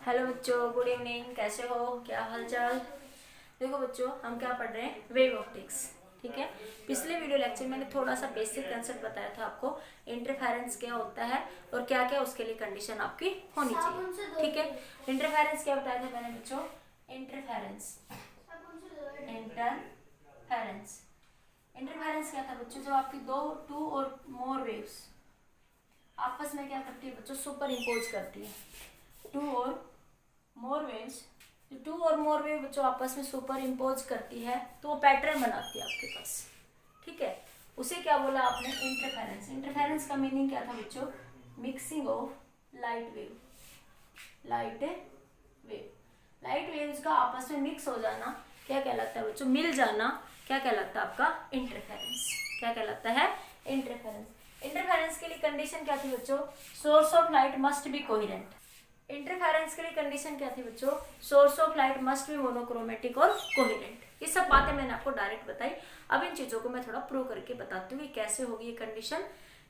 Hello बच्चों, good evening. कैसे हो, क्या हाल चाल। देखो बच्चों, हम क्या पढ़ रहे हैं, वेव ऑप्टिक्स। ठीक है। पिछले वीडियो लेक्चर में मैंने थोड़ा सा बेसिक कंसेप्ट बताया था आपको, इंटरफेरेंस क्या होता है और क्या क्या उसके लिए कंडीशन आपकी होनी चाहिए। ठीक है। इंटरफेरेंस क्या बताया था मैंने बच्चों, इंटरफेरेंस इंटरफेरेंस इंटरफेरेंस क्या था बच्चों, जब आपकी टू और मोर वेव्स आपस में क्या करती है बच्चों, सुपर इम्पोज करती है। टू और मोर वेव्स, जो टू और मोर वेव बच्चों आपस में सुपर इम्पोज करती है तो वो पैटर्न बनाती है आपके पास। ठीक है। उसे क्या बोला आपने, इंटरफेरेंस। इंटरफेरेंस का मीनिंग क्या था बच्चों, mixing of light wave light waves का आपस में मिक्स हो जाना क्या कहलाता है बच्चों, मिल जाना क्या कहलाता है आपका, इंटरफेरेंस। क्या कहलाता है, इंटरफेरेंस। इंटरफेरेंस के लिए कंडीशन क्या थी बच्चों, source of light must be coherent. Interference के लिए कंडीशन क्या थी बच्चों, source of light must be monochromatic और कोहेरेंट। ये सब बातें मैंने आपको डायरेक्ट बताई। अब इन चीजों को मैं थोड़ा प्रूव करके बताती हूँ कि कैसे होगी ये कंडीशन,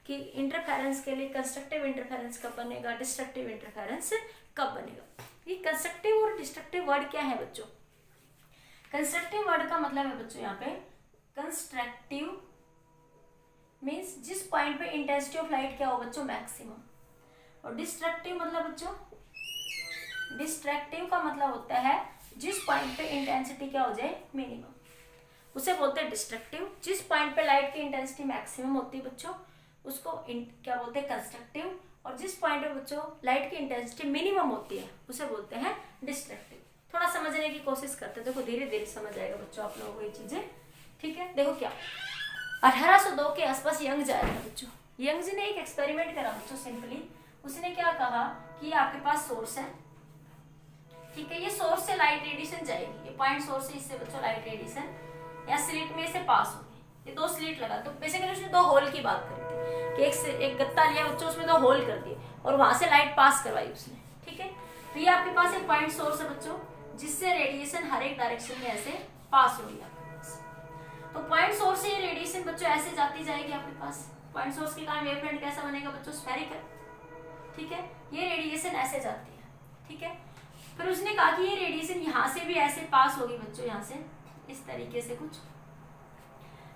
कि इंटरफेरेंस के लिए कंस्ट्रक्टिव इंटरफेरेंस कब बनेगा, डिस्ट्रक्टिव इंटरफेरेंस कब बनेगा। ये कंस्ट्रक्टिव और डिस्ट्रक्टिव वर्ड क्या है बच्चों, कंस्ट्रक्टिव वर्ड का मतलब है बच्चों यहाँ पे, कंस्ट्रक्टिव मीन्स जिस पॉइंट पे इंटेंसिटी ऑफ लाइट क्या हो बच्चों, मैक्सिमम। और डिस्ट्रक्टिव मतलब बच्चों, डिस्ट्रक्टिव का मतलब होता है जिस पॉइंट पे इंटेंसिटी क्या हो जाए, मिनिमम, उसे बोलते हैं डिस्ट्रक्टिव। जिस पॉइंट पे लाइट की इंटेंसिटी मैक्सिमम होती है बच्चों, उसको क्या बोलते हैं, कंस्ट्रक्टिव। और जिस पॉइंट पे बच्चों लाइट की इंटेंसिटी मिनिमम होती है उसे बोलते हैं डिस्ट्रक्टिव। थोड़ा समझने की कोशिश करते हैं, देखो धीरे धीरे समझ आएगा बच्चों आप लोगों को ये चीजें। ठीक है। देखो क्या 1802 के आसपास यंग जा रहा था बच्चों। यंग जी ने एक एक्सपेरिमेंट करा बच्चों, सिंपली उसने क्या कहा कि आपके पास सोर्स है। ठीक है। ये सोर्स से लाइट रेडिएशन जाएगी, ये पॉइंट सोर्स है, इससे बच्चों लाइट रेडिएशन या स्लिट में से पास होगी। ये दो स्लिट लगा, तो बेसिकली उसने दो होल की बात करी थी कि एक गत्ता लिया बच्चों, उसमें दो होल कर दिए और वहां से लाइट पास करवाई उसने। ठीक है। तो ये आपके पास एक पॉइंट सोर्स है बच्चों, जिससे रेडिएशन हर एक डायरेक्शन में ऐसे पास हो रही है। तो पॉइंट सोर्स से ये रेडिएशन बच्चों ऐसे जाती जाएगी आपके पास। पॉइंट सोर्स के कारण वेवफ्रंट कैसा बनेगा बच्चों, स्फेरिकल। ठीक है। ये रेडिएशन ऐसे जाती है। ठीक है। फिर उसने कहा कि ये रेडिएशन यहाँ से भी ऐसे पास होगी बच्चों, यहाँ से इस तरीके से कुछ,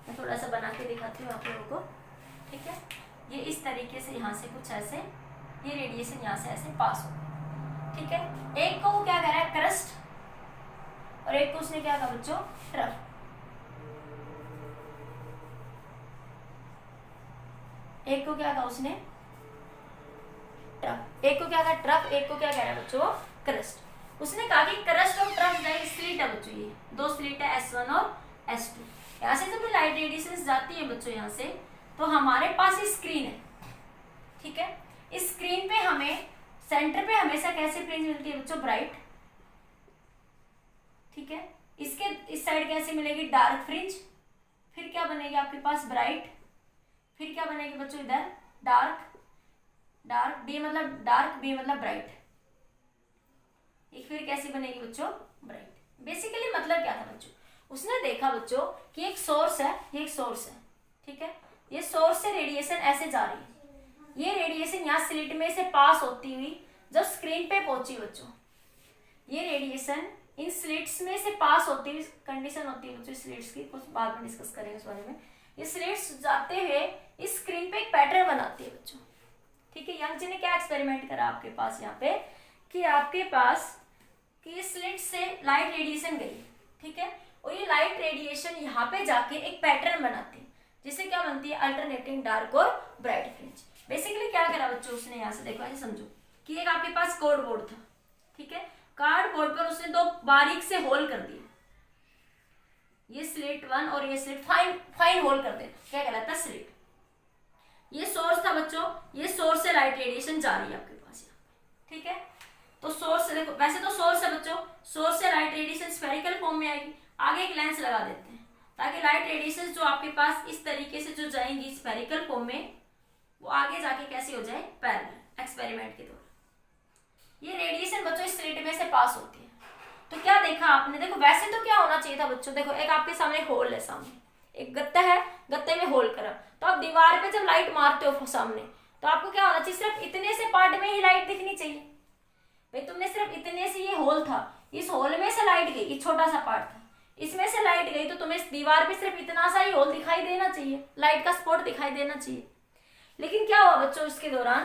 मैं थोड़ा सा बना के दिखाती हूँ आप लोगों को। ठीक है। ये इस तरीके से यहाँ से कुछ ऐसे, ये रेडिएशन यहाँ से ऐसे पास होगी। ठीक है। एक को वो क्या कह रहा है, क्रस्ट, और एक को उसने क्या कहा बच्चों, ट्रफ। एक को क्या कहा उसने, ट्रफ। एक को क्या कहा, ट्रफ। एक को क्या कह रहा है बच्चों, क्रस्ट। उसने कहा कि क्रस्ट और ट्रफ जाए, स्लिट है बच्चों, ये दो स्लिट है S1 और S2। यहाँ से जब लाइट रेडिएशन जाती है बच्चों यहाँ से, तो हमारे पास स्क्रीन है। ठीक है। इस स्क्रीन पे हमें सेंटर पे हमेशा कैसे फ्रिंज मिलती है बच्चों, ब्राइट। ठीक है। इसके इस साइड कैसे मिलेगी, डार्क फ्रिंज। फिर क्या बनेगी आपके पास, ब्राइट। फिर क्या बनेगी बच्चों इधर, डार्क। डार्क डी मतलब डार्क, बी मतलब ब्राइट। एक फिर कैसी बनेगी बच्चों, ब्राइट। बेसिकली मतलब क्या था बच्चों, उसने देखा बच्चों कि एक सोर्स है, ये एक सोर्स है। ठीक है। ये सोर्स से रेडिएशन ऐसे जा रही है, ये रेडिएशन यहाँ स्लिट में से पास होती हुई जब स्क्रीन पे पहुंची बच्चों, ये रेडिएशन इन स्लिट्स में से पास होती हुई, कंडीशन होती है बच्चों स्लिट्स की, कुछ बाद में डिस्कस करेंगे इस बारे में। ये स्लिट्स जाते हुए इस स्क्रीन पे एक पैटर्न बनाती है बच्चों। ठीक है। यंग जी ने क्या एक्सपेरिमेंट करा आपके पास यहाँ पे, कि आपके पास कि स्लिट से लाइट रेडिएशन गई। ठीक है। और ये लाइट रेडिएशन यहाँ पे जाके एक पैटर्न बनाती है, जिससे क्या बनती है, अल्टरनेटिंग डार्क और ब्राइट फ्रिंज। बेसिकली क्या करा बच्चों उसने, यहाँ से देखो, ऐसे समझो कि एक आपके पास कार्डबोर्ड था। ठीक है। कार्डबोर्ड पर उसने दो बारीक से होल कर दिए, ये स्लिट 1 और ये स्लिट, फाइन फाइन होल कर दे, क्या कहलाता है, स्लिट। ये सोर्स था बच्चों, ये सोर्स से लाइट रेडिएशन जा रही है आपके पास यहाँ पे। ठीक है। तो सोर्स से देखो, वैसे तो सोर्स है बच्चों, सोर्स से लाइट रेडिएशन स्फेरिकल फॉर्म में आएगी। आगे एक लेंस लगा देते हैं ताकि लाइट रेडिएशन जो आपके पास इस तरीके से जो जाएंगी स्फेरिकल फॉर्म में, वो आगे जाके कैसे हो जाए, पैरेलल। एक्सपेरिमेंट के दौरान ये रेडिएशन बच्चों इस स्लिट में से पास होती है। तो क्या देखा आपने, देखो वैसे तो क्या होना चाहिए था बच्चों, देखो एक आपके सामने होल है, सामने एक गत्ता है, गत्ते में होल करा, तो आप दीवार पे जब लाइट मारते हो सामने, तो आपको क्या होना चाहिए, सिर्फ इतने से पार्ट में ही लाइट दिखनी चाहिए भाई। तुमने सिर्फ इतने इस होल में से लाइट गई, ये छोटा सा पार्ट था, इसमें से लाइट गई तो तुम्हें इस दीवार पे सिर्फ इतना सा ही होल दिखाई देना चाहिए, लाइट का स्पॉट दिखाई देना चाहिए। लेकिन क्या हुआ बच्चों इसके दौरान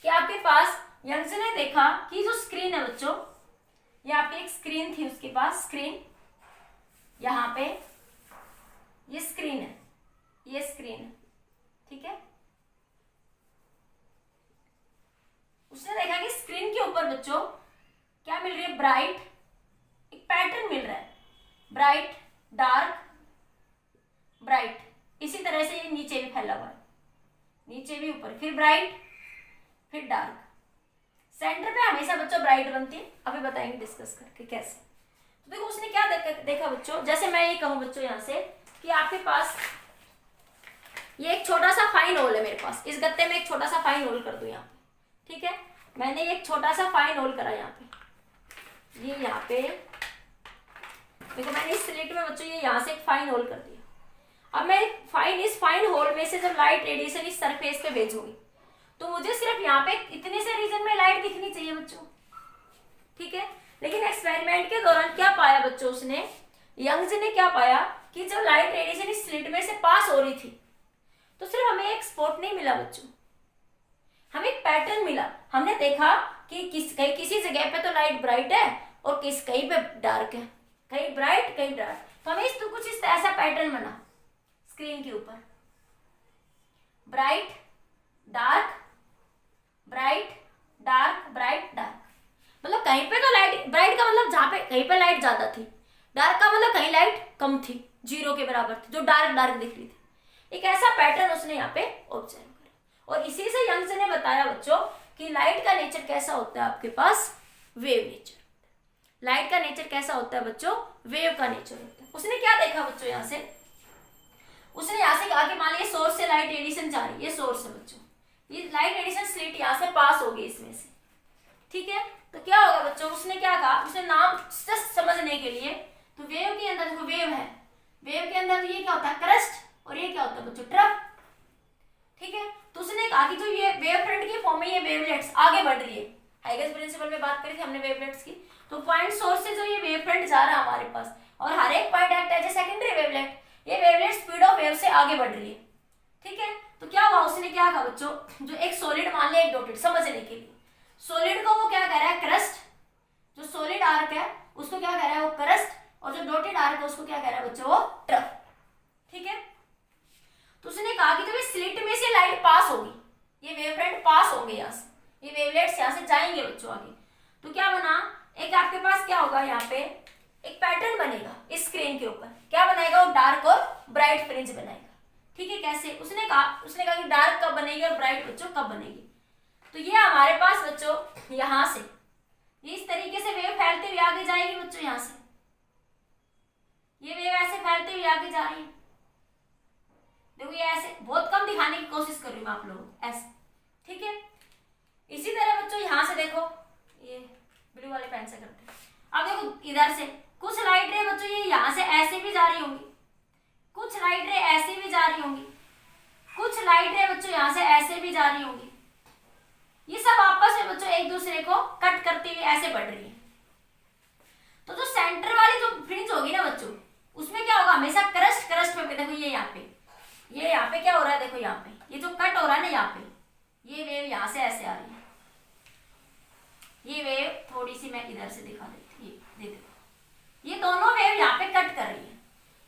कि आपके पास यंग्स ने देखा कि जो स्क्रीन है बच्चों, ये आपकी एक स्क्रीन थी उसके पास, स्क्रीन यहाँ पे ये स्क्रीन है, ये स्क्रीन है, ठीक है। उसने देखा कि स्क्रीन के ऊपर बच्चों क्या मिल रही है, ब्राइट, एक पैटर्न मिल रहा है, ब्राइट डार्क ब्राइट, इसी तरह से ये नीचे भी फैला हुआ है, नीचे भी ऊपर, फिर ब्राइट फिर डार्क, सेंटर पे हमेशा बच्चों ब्राइट बनती है, अभी बताएंगे डिस्कस करके कैसे। तो देखो उसने क्या देखा बच्चों, जैसे मैं ये कहूं बच्चों यहाँ से कि आपके पास ये एक छोटा सा फाइन होल है मेरे पास, इस गत्ते में एक छोटा सा फाइन होल कर दूं यहाँ पे, ठीक है। मैंने एक छोटा सा फाइन होल करा यहाँ पे, ये यहाँ पे देखो मैंने इस स्लिट में बच्चों ये यहाँ से एक फाइन होल कर दिया। अब मैं इस फाइन होल में से जब लाइट रेडिएशन इस सरफेस पे भेजूंगी तो मुझे सिर्फ यहाँ पे इतने से रीजन में लाइट दिखनी चाहिए बच्चों, ठीक है। लेकिन एक्सपेरिमेंट के दौरान क्या पाया बच्चों, उसने यंग्स ने क्या पाया कि जब लाइट रेडिएशन इस स्लिट में से पास हो रही थी तो सिर्फ हमें एक स्पॉट नहीं मिला बच्चों, हमें एक पैटर्न मिला। हमने देखा कि किसी जगह पे तो लाइट ब्राइट है और कहीं पे डार्क है, कहीं ब्राइट कहीं डार्क, तो हमें तो कुछ इस ऐसा पैटर्न बना स्क्रीन के ऊपर, bright dark bright dark bright dark, मतलब कहीं पे तो लाइट, ब्राइट का मतलब जहां पे कहीं पे लाइट ज्यादा थी, डार्क का मतलब कहीं लाइट कम थी, जीरो के बराबर थी, जो डार्क डार्क दिख रही थी। एक ऐसा पैटर्न उसने यहाँ पे ऑब्जर्व करा और इसी से यंग्स ने बताया बच्चों कि लाइट का नेचर कैसा होता है, आपके पास वेव नेचर। लाइट का नेचर कैसा होता है बच्चों, वेव का नेचर होता है। उसने क्या देखा बच्चों, यहाँ से उसने यहाँ से कहा कि मान लीजिए सोर्स से लाइट रेडिएशन जा रही है, ये सोर्स है बच्चों, ये लाइट रेडिएशन स्लिट यहाँ से पास होगी इसमें से, ठीक है। तो क्या होगा बच्चों, उसने क्या कहा, उसने नाम जस्ट समझने के लिए, तो वेव के अंदर देखो वेव है, वेव के अंदर ये क्या होता है, क्रस्ट, और ये क्या होता है बच्चों, ट्रफ, ठीक है। तो उसने कहा कि जो ये वेव फ्रंट के फॉर्म में ये वेवलेट्स आगे बढ़ रही है, हाइगन्स प्रिंसिपल में बात करी थी हमने वेवलेट्स की, तो पॉइंट सोर्स से जो ये वेव फ्रंट जा रहा है हमारे पास, और हर एक point act as a secondary wavelet, ये वेवलेट स्पीड ऑफ वेव से आगे बढ़ रही है, ठीक है। तो क्या हुआ, उसने क्या कहा बच्चों, जो एक सॉलिड मान लिया, एक डॉटेड, समझने के लिए सॉलिड को वो क्या कह रहा है, क्रस्ट, जो सॉलिड आर्क है उसको क्या कह रहा है, वो क्रस्ट, और जो डॉटेड आर्क है उसको क्या कह रहा है बच्चों, वो ट्रफ, ठीक है। तो उसने कहा कि जब इस स्लिट में से लाइट पास होगी, ये वेवफ्रंट पास होंगे यहाँ से, ये वेवलेट्स यहाँ से जाएंगे बच्चों आगे, तो क्या बना, एक आपके पास क्या होगा, यहाँ पे एक पैटर्न बनेगा इस स्क्रीन के ऊपर, क्या बनाएगा, वो डार्क और ब्राइट फ्रिंज बनाएगा, ठीक है। कैसे, उसने कहा कि डार्क कब बनेगी और ब्राइट बच्चों कब बनेगी। तो ये हमारे पास बच्चों यहां से ये इस तरीके से वेव फैलते हुए आगे जाएगी बच्चों, यहां से ये वेव ऐसे फैलते हुए आगे जा रही है, देखो ये ऐसे, बहुत कम दिखाने की कोशिश कर रही हूँ मैं आप लोगों को, ऐसे, ठीक है। इसी तरह बच्चों यहां से देखो, ये ब्लू वाले पेन से करते हैं, अब देखो इधर से कुछ लाइट रे बच्चों ये यहां से ऐसे भी जा रही होंगी, कुछ लाइट रे ऐसे भी जा रही होंगी, कुछ लाइट रे बच्चों यहां से ऐसे भी जा रही होंगी, ये सब आपस में बच्चों एक दूसरे को कट करती हुई ऐसे बढ़ रही है। तो जो सेंटर वाली जो फ्रिंज होगी ना बच्चों, उसमें क्या होगा, हमेशा क्रस्ट पे देखो, ये यहाँ पे क्या हो रहा है, देखो यहाँ पे ये जो कट हो रहा है ना, यहाँ पे ये वेव यहाँ से ऐसे आ रही है, ये वेव थोड़ी सी मैं इधर से दिखा देती हूँ, ये देखो, ये दोनों वेव यहाँ पे कट कर रही है,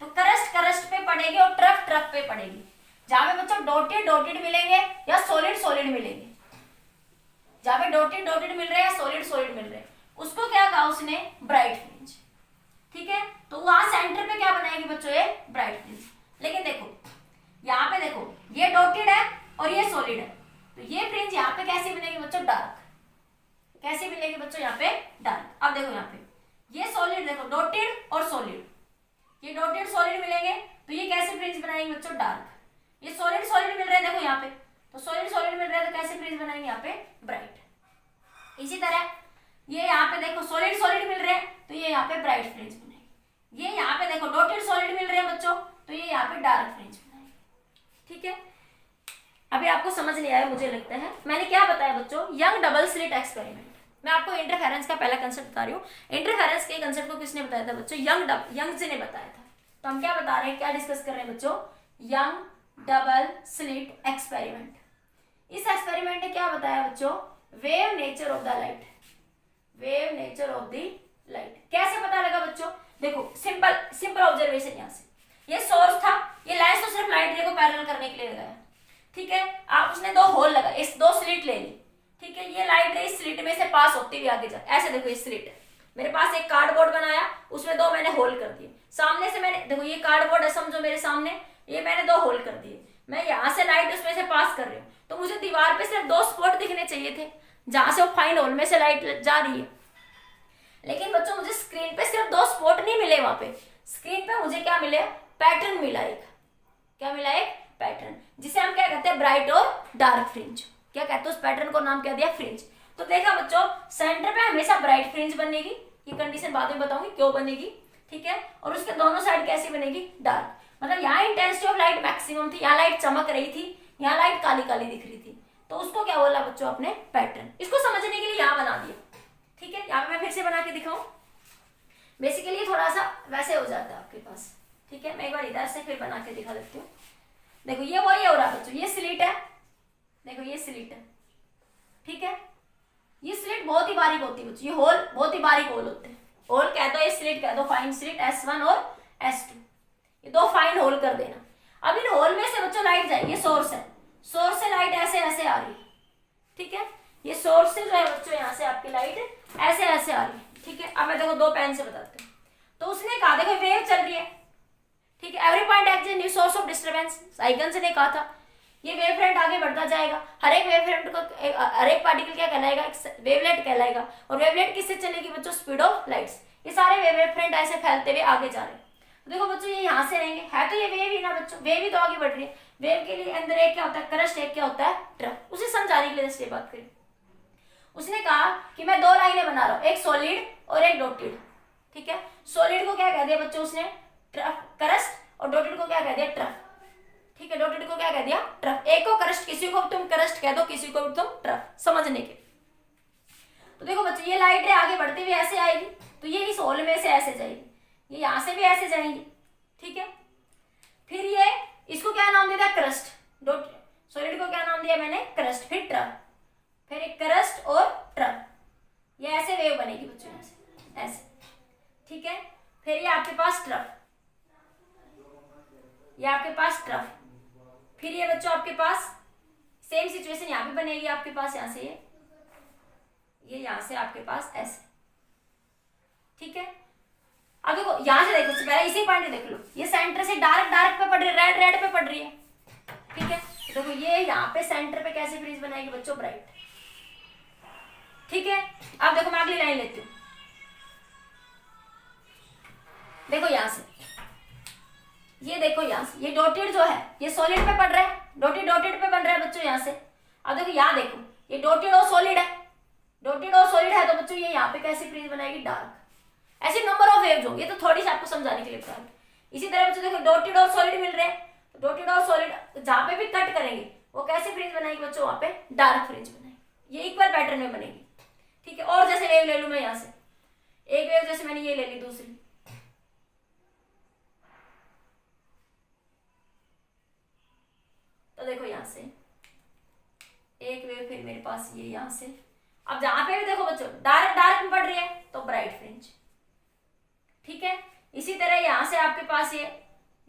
तो क्रस्ट पे पड़ेगी और ट्रफ पे पड़ेगी, जहां पे बच्चों डॉटेड मिलेंगे या सॉलिड मिलेंगे, जहां पे डॉटेड मिल रहे हैं या सॉलिड मिल रहे हैं, उसको क्या कहा उसने, ब्राइट फ्रिंज, ठीक है। तो वहां सेंटर पे क्या बनाएगी बच्चों, ये ब्राइट फ्रिंज। लेकिन देखो यहाँ पे देखो, ये डॉटेड है और ये सॉलिड है, तो ये फ्रिंज यहाँ पे कैसे बनेगी बच्चों, डार्क, कैसे मिलेगी बच्चों यहाँ पे, डार्क। अब देखो यहाँ पे ये सॉलिड, देखो डॉटेड और सॉलिड, ये डॉटेड सॉलिड मिलेंगे, तो ये कैसे फ्रिंज बनाएंगे बच्चों, डार्क। ये सॉलिड मिल रहे हैं देखो यहाँ पे, तो सॉलिड मिल रहा है, तो कैसे फ्रिंज बनाएंगे यहाँ पे, ब्राइट। इसी तरह ये यहाँ पे देखो सॉलिड मिल रहे हैं, तो ये यहाँ पे ब्राइट फ्रिंज बनाएंगे, ये यहाँ पे देखो डॉटेड सॉलिड मिल रहे हैं बच्चों, तो ये यहाँ पे डार्क फ्रिंज बनाएंगे, ठीक है। अभी आपको समझ नहीं आया मुझे लगता है, मैंने क्या बताया बच्चों, यंग डबल स्लिट एक्सपेरिमेंट, मैं आपको इंटरफेरेंस का पहला कंसेप्ट बता रही हूँ। इंटरफेरेंस के कंसेप्ट को किसने बताया था बच्चों? यंग्स ने बताया था। तो हम क्या बता रहे हैं, क्या डिस्कस कर रहे हैं बच्चों? Young double slit experiment. इस एक्सपेरिमेंट ने क्या बताया बच्चों? Wave nature of the light. Wave nature of the light कैसे पता लगा बच्चों? देखो सिंपल ऑब्जर्वेशन। यहाँ से ये सोर्स था, ये लेंस तो सिर्फ लाइट रे को पैरेलल करने के लिए लगाया, ठीक है। आप उसने दो होल लगा, इस दो स्लिट ले ली, ठीक है। ये लाइट रे इस स्लिट में से पास होती हुई आगे जा, ऐसे देखो ये स्लिट है, मेरे पास एक कार्डबोर्ड बनाया, उसमें दो मैंने होल कर दिए। सामने से मैंने, देखो ये कार्डबोर्ड है समझो मेरे सामने, ये मैंने दो होल कर दिए। मैं यहाँ से लाइट उसमें से पास कर रही हूँ, तो मुझे दीवार पे सिर्फ दो स्पॉट दिखने चाहिए थे जहां से वो फाइन होल में से लाइट जा रही है। लेकिन बच्चों मुझे स्क्रीन पे सिर्फ दो स्पॉट नहीं मिले, वहां पे स्क्रीन पे मुझे क्या मिले? पैटर्न मिला एक। क्या मिला? एक पैटर्न, जिसे हम क्या कहते हैं? ब्राइट और डार्क फ्रिंज। क्या कहते हैं उस पैटर्न को? नाम क्या दिया? फ्रिंज। तो देखा बच्चों, सेंटर पे हमेशा ब्राइट फ्रिंज बनेगी, ये कंडीशन बाद में बताऊंगी क्यों बनेगी, ठीक है। और उसके दोनों साइड कैसी बनेगी? डार्क। मतलब यहाँ इंटेंसिटी ऑफ लाइट मैक्सिमम थी, यहाँ लाइट चमक रही थी, यहाँ लाइट काली काली दिख रही थी, तो उसको क्या बोला बच्चों? अपने पैटर्न। इसको समझने के लिए यहाँ बना दिया, ठीक है। यहाँ पे मैं फिर से बना के दिखाऊं, बेसिकली थोड़ा सा वैसे हो जाता है आपके पास, ठीक है। मैं एक बार इधर से फिर बना के दिखा देती हूँ। देखो ये वही हो रहा है बच्चों, ये स्लिट है, देखो ये स्लिट है, ठीक है। ये स्लिट बहुत ही बारीक होती है बच्चों, ये होल बहुत ही बारीक होल होते हैं। होल कह दो, ये स्लिट कह दो, फाइन स्लिट S1 और S2, ये दो फाइन होल कर देना। अब इन होल में से बच्चों लाइट जाएगी, ये सोर्स है, सोर्स से लाइट ऐसे ऐसे आ रही है, ठीक है। ये सोर्स से जो है बच्चों यहाँ से आपकी लाइट ऐसे ऐसे आ रही है, ठीक है। अब मैं देखो दो पेन से बताते हैं। तो उसने कहा देखो वेव चल रही है, ठीक है। Every point act new source of disturbance, Huygens ने कहा था। ये वेव फ्रंट आगे बढ़ता जाएगा, हर एक वेव फ्रंट को, हर एक पार्टिकल क्या कहलाएगा? वेवलेट कहलाएगा। और वेवलेट किससे चलेगी बच्चों? Speed of lights. ये सारे वेव फ्रंट ऐसे फैलते हुए आगे जा रहे हैं। तो देखो बच्चों ये यहाँ से रहेंगे, है तो ये वेव ही ना बच्चों, वेव ही तो आगे बढ़ रही है। वेव के लिए अंदर एक क्या होता है? क्रस्ट, एक क्या होता है? ट्रफ। उसे समझाने के लिए जैसे बात करें, उसने कहा कि मैं दो लाइनें बना रहा हूं, एक सॉलिड और एक डॉटेड, ठीक है। सॉलिड को क्या कह दिया बच्चों उसने? ट्रफ, क्रस्ट, और डॉटेड को क्या कह दिया? ट्रफ, ठीक है। डॉटेड को क्या कह दिया? ट्रफ। एक को क्रस्ट, किसी को तुम क्रस्ट कह दो, किसी को तुम ट्रफ, समझने के। तो देखो बच्चों ये लाइट रे आगे बढ़ते हुए ऐसे आएगी, तो ये इस होल में से ऐसे जाएगी, ये यहां से भी ऐसे जाएंगी, ठीक है। फिर ये, इसको क्या नाम दिया? क्रस्ट। सॉलिड को क्या नाम दिया मैंने? क्रस्ट। फिर ट्रफ, फिर एक क्रस्ट और ट्रफ, ये ऐसे वेव बनेगी बच्चों, ऐसे ऐसे, ठीक है। फिर ये आपके पास ट्रफ, ये आपके पास ट्रफ। फिर ये बच्चों आपके पास सेम सिचुएशन यहाँ पे बनेगी आपके पास, यहाँ से ये यहाँ से आपके पास ऐसे, ठीक है। अब देखो यहाँ से देखो, पहले इसी पॉइंट देख लो, ये सेंटर से डार्क डार्क पे पड़ रही है, रेड रेड पे पड़ रही है, ठीक है। देखो ये यहाँ पे सेंटर पे कैसे फ्रीज बनाएगी बच्चों? ब्राइट, ठीक है। अब देखो मैं अगली लाइन लेती हूँ, देखो यहां से, ये देखो यहां से, ये डॉटेड जो है ये सॉलिड पे पड़ रहा है, डॉटेड पे बन रहा है बच्चों यहाँ से। अब देखो यहाँ देखो, ये डॉटेड और सॉलिड है, डॉटेड और सॉलिड है, तो बच्चों ये यहाँ पे कैसे फ्रीज बनाएगी? डार्क। ऐसे नंबर ऑफ वेव्स होंगे, तो थोड़ी सी आपको समझाने के लिए बता रही। इसी तरह बच्चों देखो डॉटेड और सॉलिड मिल रहे हैं, तो डॉटेड और सॉलिड जहां पे भी कट करेंगे वो कैसे फ्रिंज बनाएगी बच्चों? वहां पे डार्क फ्रिंज बनाएगी, ये इक्वल पैटर्न में बनेगी, ठीक है। और जैसे वेव ले लू मैं यहाँ से, एक वेव जैसे मैंने ये ले ली, दूसरी, तो देखो यहां से एक वेव, फिर मेरे पास ये यहां से। अब जहां पे भी देखो बच्चों डार्क डार्क में पड़ रही है तो ब्राइट फ्रिंज, ठीक है। इसी तरह यहां से आपके पास ये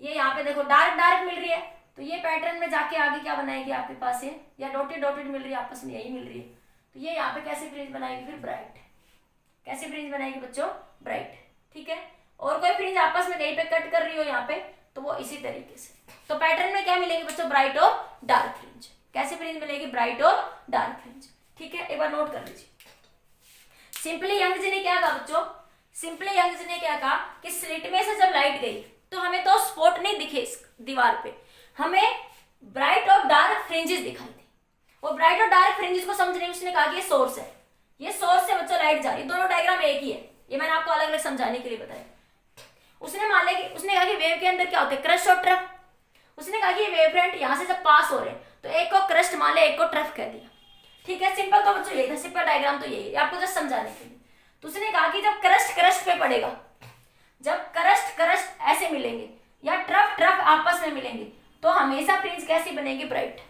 यहाँ पे देखो डार्क डार्क मिल रही है, तो ये पैटर्न में जाके आगे क्या बनाएगी आपके पास? ये या डॉटेड डॉटेड मिल रही है, आपस में यही मिल रही है, तो ये यहाँ पे कैसे फ्रिंज बनाएगी? फिर ब्राइट। कैसे फ्रिंज बनाएगी बच्चों? ब्राइट, ठीक है। और कोई फ्रिंज आपस में कहीं पे कट कर रही हो यहाँ पे, तो वो इसी तरीके से। तो पैटर्न में क्या मिलेगी बच्चों? ब्राइट और डार्क फ्रिंज। कैसे फ्रिंज मिलेगी? ब्राइट और डार्क फ्रिंज, ठीक है। एक बार नोट कर लीजिए। सिंपली यंग्स ने क्या कहा बच्चों? सिंपली यंग्स ने क्या कहा कि स्लिट में से जब लाइट गई तो हमें तो स्पॉट नहीं दिखे इस दीवार पे, हमें ब्राइट और डार्क फ्रिंजेस दिखाई दी। और ब्राइट और डार्क फ्रिंजेस को समझने उसने कहा कि ये सोर्स है, ये सोर्स से बच्चों लाइट जा रही है। दोनों डायग्राम एक ही है, ये मैंने आपको अलग अलग समझाने के लिए बताया। उसने मान लिया कि उसने कहा कि वेव के अंदर क्या होता है? क्रस्ट और ट्रफ। उसने कहा कि ये वेव फ्रंट यहां से जब पास हो रहे हैं तो एक को क्रस्ट मान लिया, एक को ट्रफ कह दिया, ठीक है, सिंपल तो बच्चों यही था, सिंपल डायग्राम तो यही है आपको जस्ट समझाने के लिए। तो उसने कहा कि जब क्रस्ट क्रस्ट पे पड़ेगा, जब क्रस्ट क्रस्ट ऐसे मिलेंगे या ट्रफ ट्रफ आपस में मिलेंगे तो हमेशा फ्रिंज कैसी बनेगी, ब्राइट।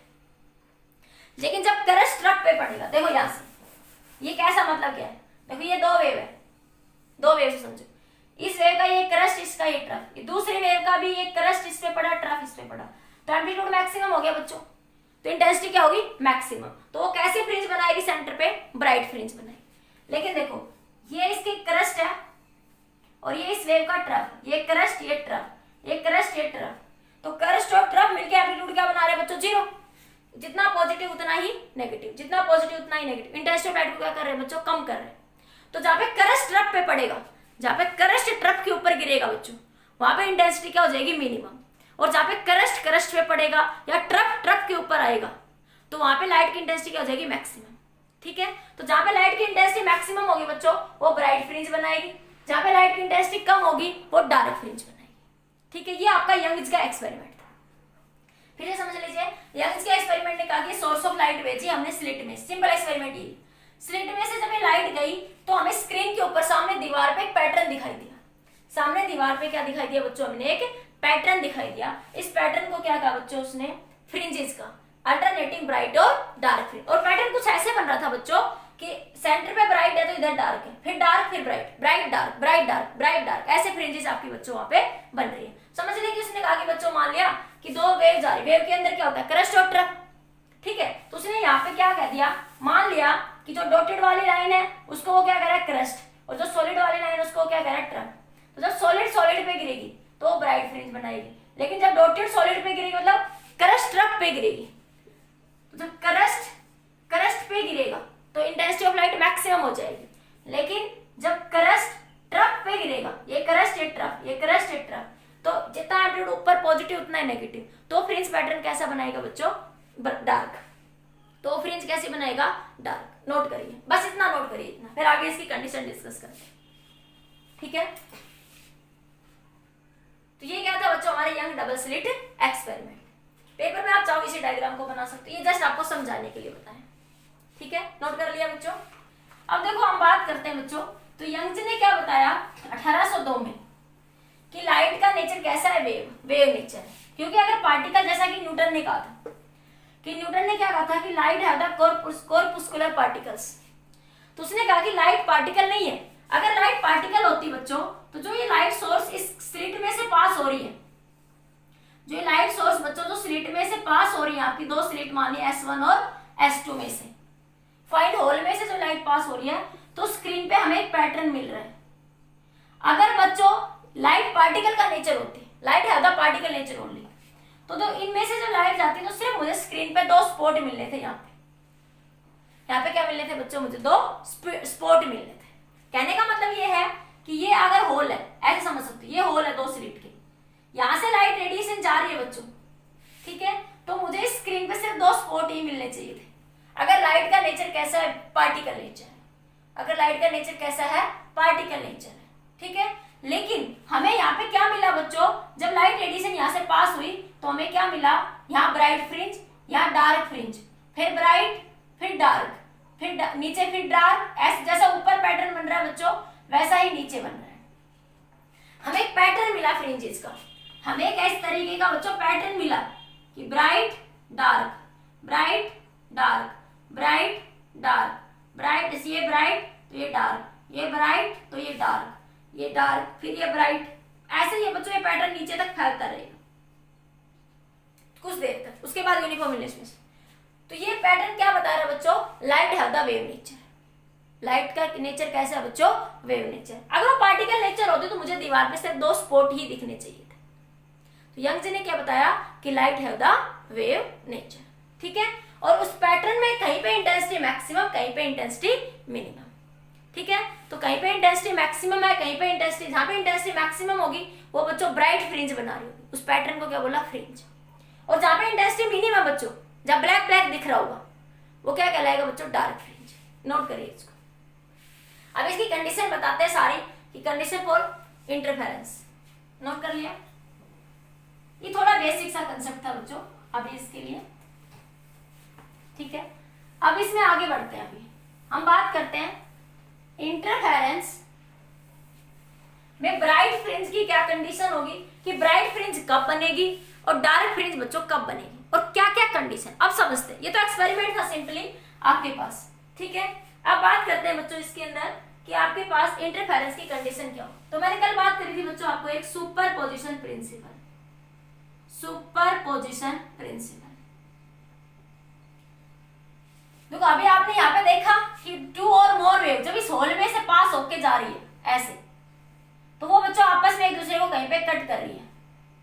लेकिन जब क्रस्ट ट्रफ पे पड़ेगा, देखो यहां से ये कैसा मतलब क्या है, देखो ये दो वेव है, दो वेव समझो, इस वेव का ये क्रस्ट, इसका ये ट्रफ, ये दूसरी वेव का भी ये क्रस्ट इस पे पड़ा, ट्रफ इस पे पड़ा, तो एम्पलीट्यूड मैक्सिमम हो गया बच्चों, तो इंटेंसिटी क्या होगी, मैक्सिमम। तो वो कैसी फ्रिंज बनाएगी, सेंटर पे ब्राइट फ्रिंज बनाएगी। लेकिन देखो ये इसकी क्रस्ट है और ये इस वेव का ट्रफ, ये क्रस्ट ये ट्रफ, ये क्रस्ट ये ट्रफ, तो क्रस्ट और ट्रफ मिलकर एम्पलीट्यूड क्या बना रहे हैं बच्चों, जीरो। जितना पॉजिटिव उतना ही नेगेटिव, जितना पॉजिटिव उतना ही नेगेटिव। इंटेंसिटी ऑफ लाइट को क्या कर रहे हैं बच्चों, कम कर रहे हैं। तो जहां पे क्रस्ट ट्रफ पे पड़ेगा, जहां पे क्रस्ट ट्रफ के ऊपर गिरेगा बच्चों, वहां पे इंटेंसिटी क्या हो जाएगी, मिनिमम। और जहां पे क्रस्ट क्रस्ट पे पड़ेगा या ट्रफ ट्रफ के ऊपर आएगा तो वहां पे लाइट की इंटेंसिटी क्या हो जाएगी, मैक्सिमम। ठीक है, तो जहां पे लाइट की इंटेंसिटी मैक्सिमम होगी बच्चों वो ब्राइट फ्रिंज बनाएगी, जहां पे लाइट की इंटेंसिटी कम होगी वो डार्क फ्रिंज बनाएगी। ठीक है, ये आपका यंग्स का एक्सपेरिमेंट था। फिर ये समझ लीजिए, यंग्स के एक्सपेरिमेंट ने कहा कि सोर्स ऑफ लाइट भेजी हमने स्लिट में। सिंपल एक्सपेरिमेंट ये, स्लिट में से जब ये लाइट गई तो हमें स्क्रीन के ऊपर सामने दीवार पे एक पैटर्न दिखाई दिया। सामने दीवार पे क्या दिखाई दिया बच्चों, हमने एक पैटर्न दिखाई दिया। इस पैटर्न को क्या कहा बच्चों, उसने फ्रिंजेस का, अल्टरनेटिंग ब्राइट और डार्क फ्रिंज। और पैटर्न कुछ ऐसे बन रहा था बच्चों कि सेंटर पे ब्राइट है तो इधर डार्क है, फिर डार्क फिर bright, bright dark, bright dark, bright dark, ऐसे फ्रिंजेस आपकी बच्चों वहां पे बन रही है। समझ लिया कि उसने कहा कि बच्चों मान लिया कि दो वेव आ रही, वेव के अंदर क्या होता है, क्रस्ट और ट्रफ। ठीक है, तो उसने यहाँ पे क्या कह दिया, मान लिया कि जो डॉटेड वाली लाइन है उसको वो क्या कह रहा है, क्रस्ट, और जो सॉलिड वाली लाइन है उसको क्या कह रहा है, ट्रफ। तो जब सॉलिड सॉलिड पे गिरेगी तो वो ब्राइट फ्रिंज बनाएगी, लेकिन जब डॉटेड सॉलिड पे गिरेगी मतलब क्रस्ट ट्रफ पे गिरेगी, तो जब क्रस्ट क्रस्ट पे गिरेगा तो इंटेंसिटी ऑफ लाइट मैक्सिमम हो जाएगी। लेकिन जब क्रस्ट ट्रफ पे गिरेगा, ये क्रस्ट ये ट्रफ, ये क्रस्ट ये ट्रफ, तो जितना एम्पलीट्यूड ऊपर पॉजिटिव उतना ही नेगेटिव, तो फ्रिंज पैटर्न कैसा बनाएगा बच्चों, डार्क। तो फ्रिंज कैसे बनाएगा, डार्क। नोट करिए, बस इतना नोट करिए, इतना, फिर आगे इसकी कंडीशन डिस्कस करते हैं। ठीक है, तो ये क्या था बच्चों हमारे young double slit experiment. Paper में आप चाहो इसी डायग्राम को बना सकते हो, ये जस्ट आपको समझाने के लिए बताएं। ठीक है, नोट कर लिया बच्चों। अब देखो हम बात करते हैं बच्चों, तो यंग ने क्या बताया 1802 में कि लाइट का नेचर कैसा है, वेव नेचर है। क्योंकि अगर पार्टिकल, जैसा कि न्यूटन ने कहा था कि न्यूटन ने क्या कहा था कि लाइट है द कॉर्पुस्कुलर पार्टिकल्स, तो उसने कहा कि लाइट पार्टिकल नहीं है। अगर लाइट पार्टिकल होती बच्चों तो जो ये लाइट सोर्स इस स्लिट में से पास हो रही है, जो ये लाइट सोर्स बच्चों जो स्लिट में से पास हो रही है, आपकी दो स्लिट मान ली S1 और S2 में से, फाइंड होल में से जो लाइट पास हो रही है, तो स्क्रीन पे हमें एक पैटर्न मिल रहा है। अगर बच्चों लाइट पार्टिकल का नेचर होती, लाइट है द पार्टिकल नेचर ओनली, तो इनमें से जो लाइट जाती है तो सिर्फ मुझे स्क्रीन पे दो स्पॉट मिलने थे। यहाँ पे क्या मिलने थे बच्चों, मुझे दो स्पॉट मिलने थे। कहने का मतलब ये है कि ये अगर होल है, ऐसे समझ सकते हो, ये होल है दो स्लिट के, यहां से लाइट रेडिएशन जा रही है बच्चों। ठीक है, तो मुझे स्क्रीन पे सिर्फ दो स्पॉट ही मिलने चाहिए थे। अगर लाइट का नेचर कैसा है, पार्टिकल नेचर है। अगर लाइट का नेचर कैसा है, पार्टिकल नेचर है। ठीक है, लेकिन हमें यहाँ पे क्या मिला बच्चों, जब लाइट रेडिएशन यहाँ से पास हुई तो हमें क्या मिला, यहाँ ब्राइट फ्रिंज, यहाँ डार्क फ्रिंज, फिर ब्राइट, फिर डार्क, फिर नीचे फिर डार्क। ऐसे जैसा ऊपर पैटर्न बन रहा है बच्चों वैसा ही नीचे बन रहा है। हमें एक पैटर्न मिला फ्रिंजेस का, हमें एक इस तरीके का बच्चों पैटर्न मिला कि bright dark, bright dark, bright dark, bright, ये ब्राइट तो ये डार्क, ये ब्राइट तो ये डार्क, ये डार्क फिर ये ब्राइट। ऐसे ही बच्चों ये पैटर्न नीचे तक फैलता रहेगा कुछ देर तक, उसके बाद यूनिफॉर्म इल्यूमिनेशन से। तो ये पैटर्न क्या बता रहा है बच्चों, लाइट है द वेव नेचर। लाइट का नेचर कैसा है बच्चों, वेव नेचर। अगर वो पार्टिकल नेचर होती तो मुझे दीवार पे सिर्फ दो स्पॉट ही दिखने चाहिए थे। तो यंग जी ने क्या बताया कि लाइट है द वेव नेचर। ठीक है, और उस पैटर्न में कहीं पे इंटेंसिटी मैक्सिमम, कहीं पे इंटेंसिटी मिनिमम। ठीक है, तो कहीं पे इंटेंसिटी मैक्सिमम है, कहीं पे इंटेंसिटी, जहां पे इंटेंसिटी मैक्सिमम होगी वो बच्चों ब्राइट फ्रिंज बना रही होगी, उस पैटर्न को क्या बोला, फ्रिंज। और जहां पे इंटेंसिटी मिनिमम बच्चों, जब ब्लैक ब्लैक दिख रहा होगा वो क्या कहलाएगा बच्चों, डार्क फ्रिंज। नोट करिए इसको। अब इसकी कंडीशन बताते हैं सारी कि कंडीशन फॉर इंटरफेरेंस। नोट कर लिया, ये थोड़ा बेसिक सा कंसेप्ट था बच्चों अभी इसके लिए। ठीक है, अब इसमें आगे बढ़ते हैं। अभी हम बात करते हैं इंटरफेरेंस में ब्राइट फ्रिंज की क्या कंडीशन होगी, कि ब्राइट फ्रिंज कब बनेगी और डार्क फ्रिंज बच्चों कब बनेगी, और क्या क्या कंडीशन। अब समझते हैं, ये तो एक्सपेरिमेंट था सिंपली आपके पास, ठीक है। अब बात करते हैं बच्चों इसके अंदर कि आपके पास इंटरफेरेंस की कंडीशन क्या हो। तो मैंने कल बात करी थी बच्चों आपको एक सुपरपोजिशन प्रिंसिपल, सुपरपोजिशन प्रिंसिपल। देखो अभी आपने यहाँ पे देखा कि टू और मोर वेव जब इस होल में से पास होके जा रही है ऐसे, तो वो बच्चों आपस में एक दूसरे को कहीं पे कट कर रही है,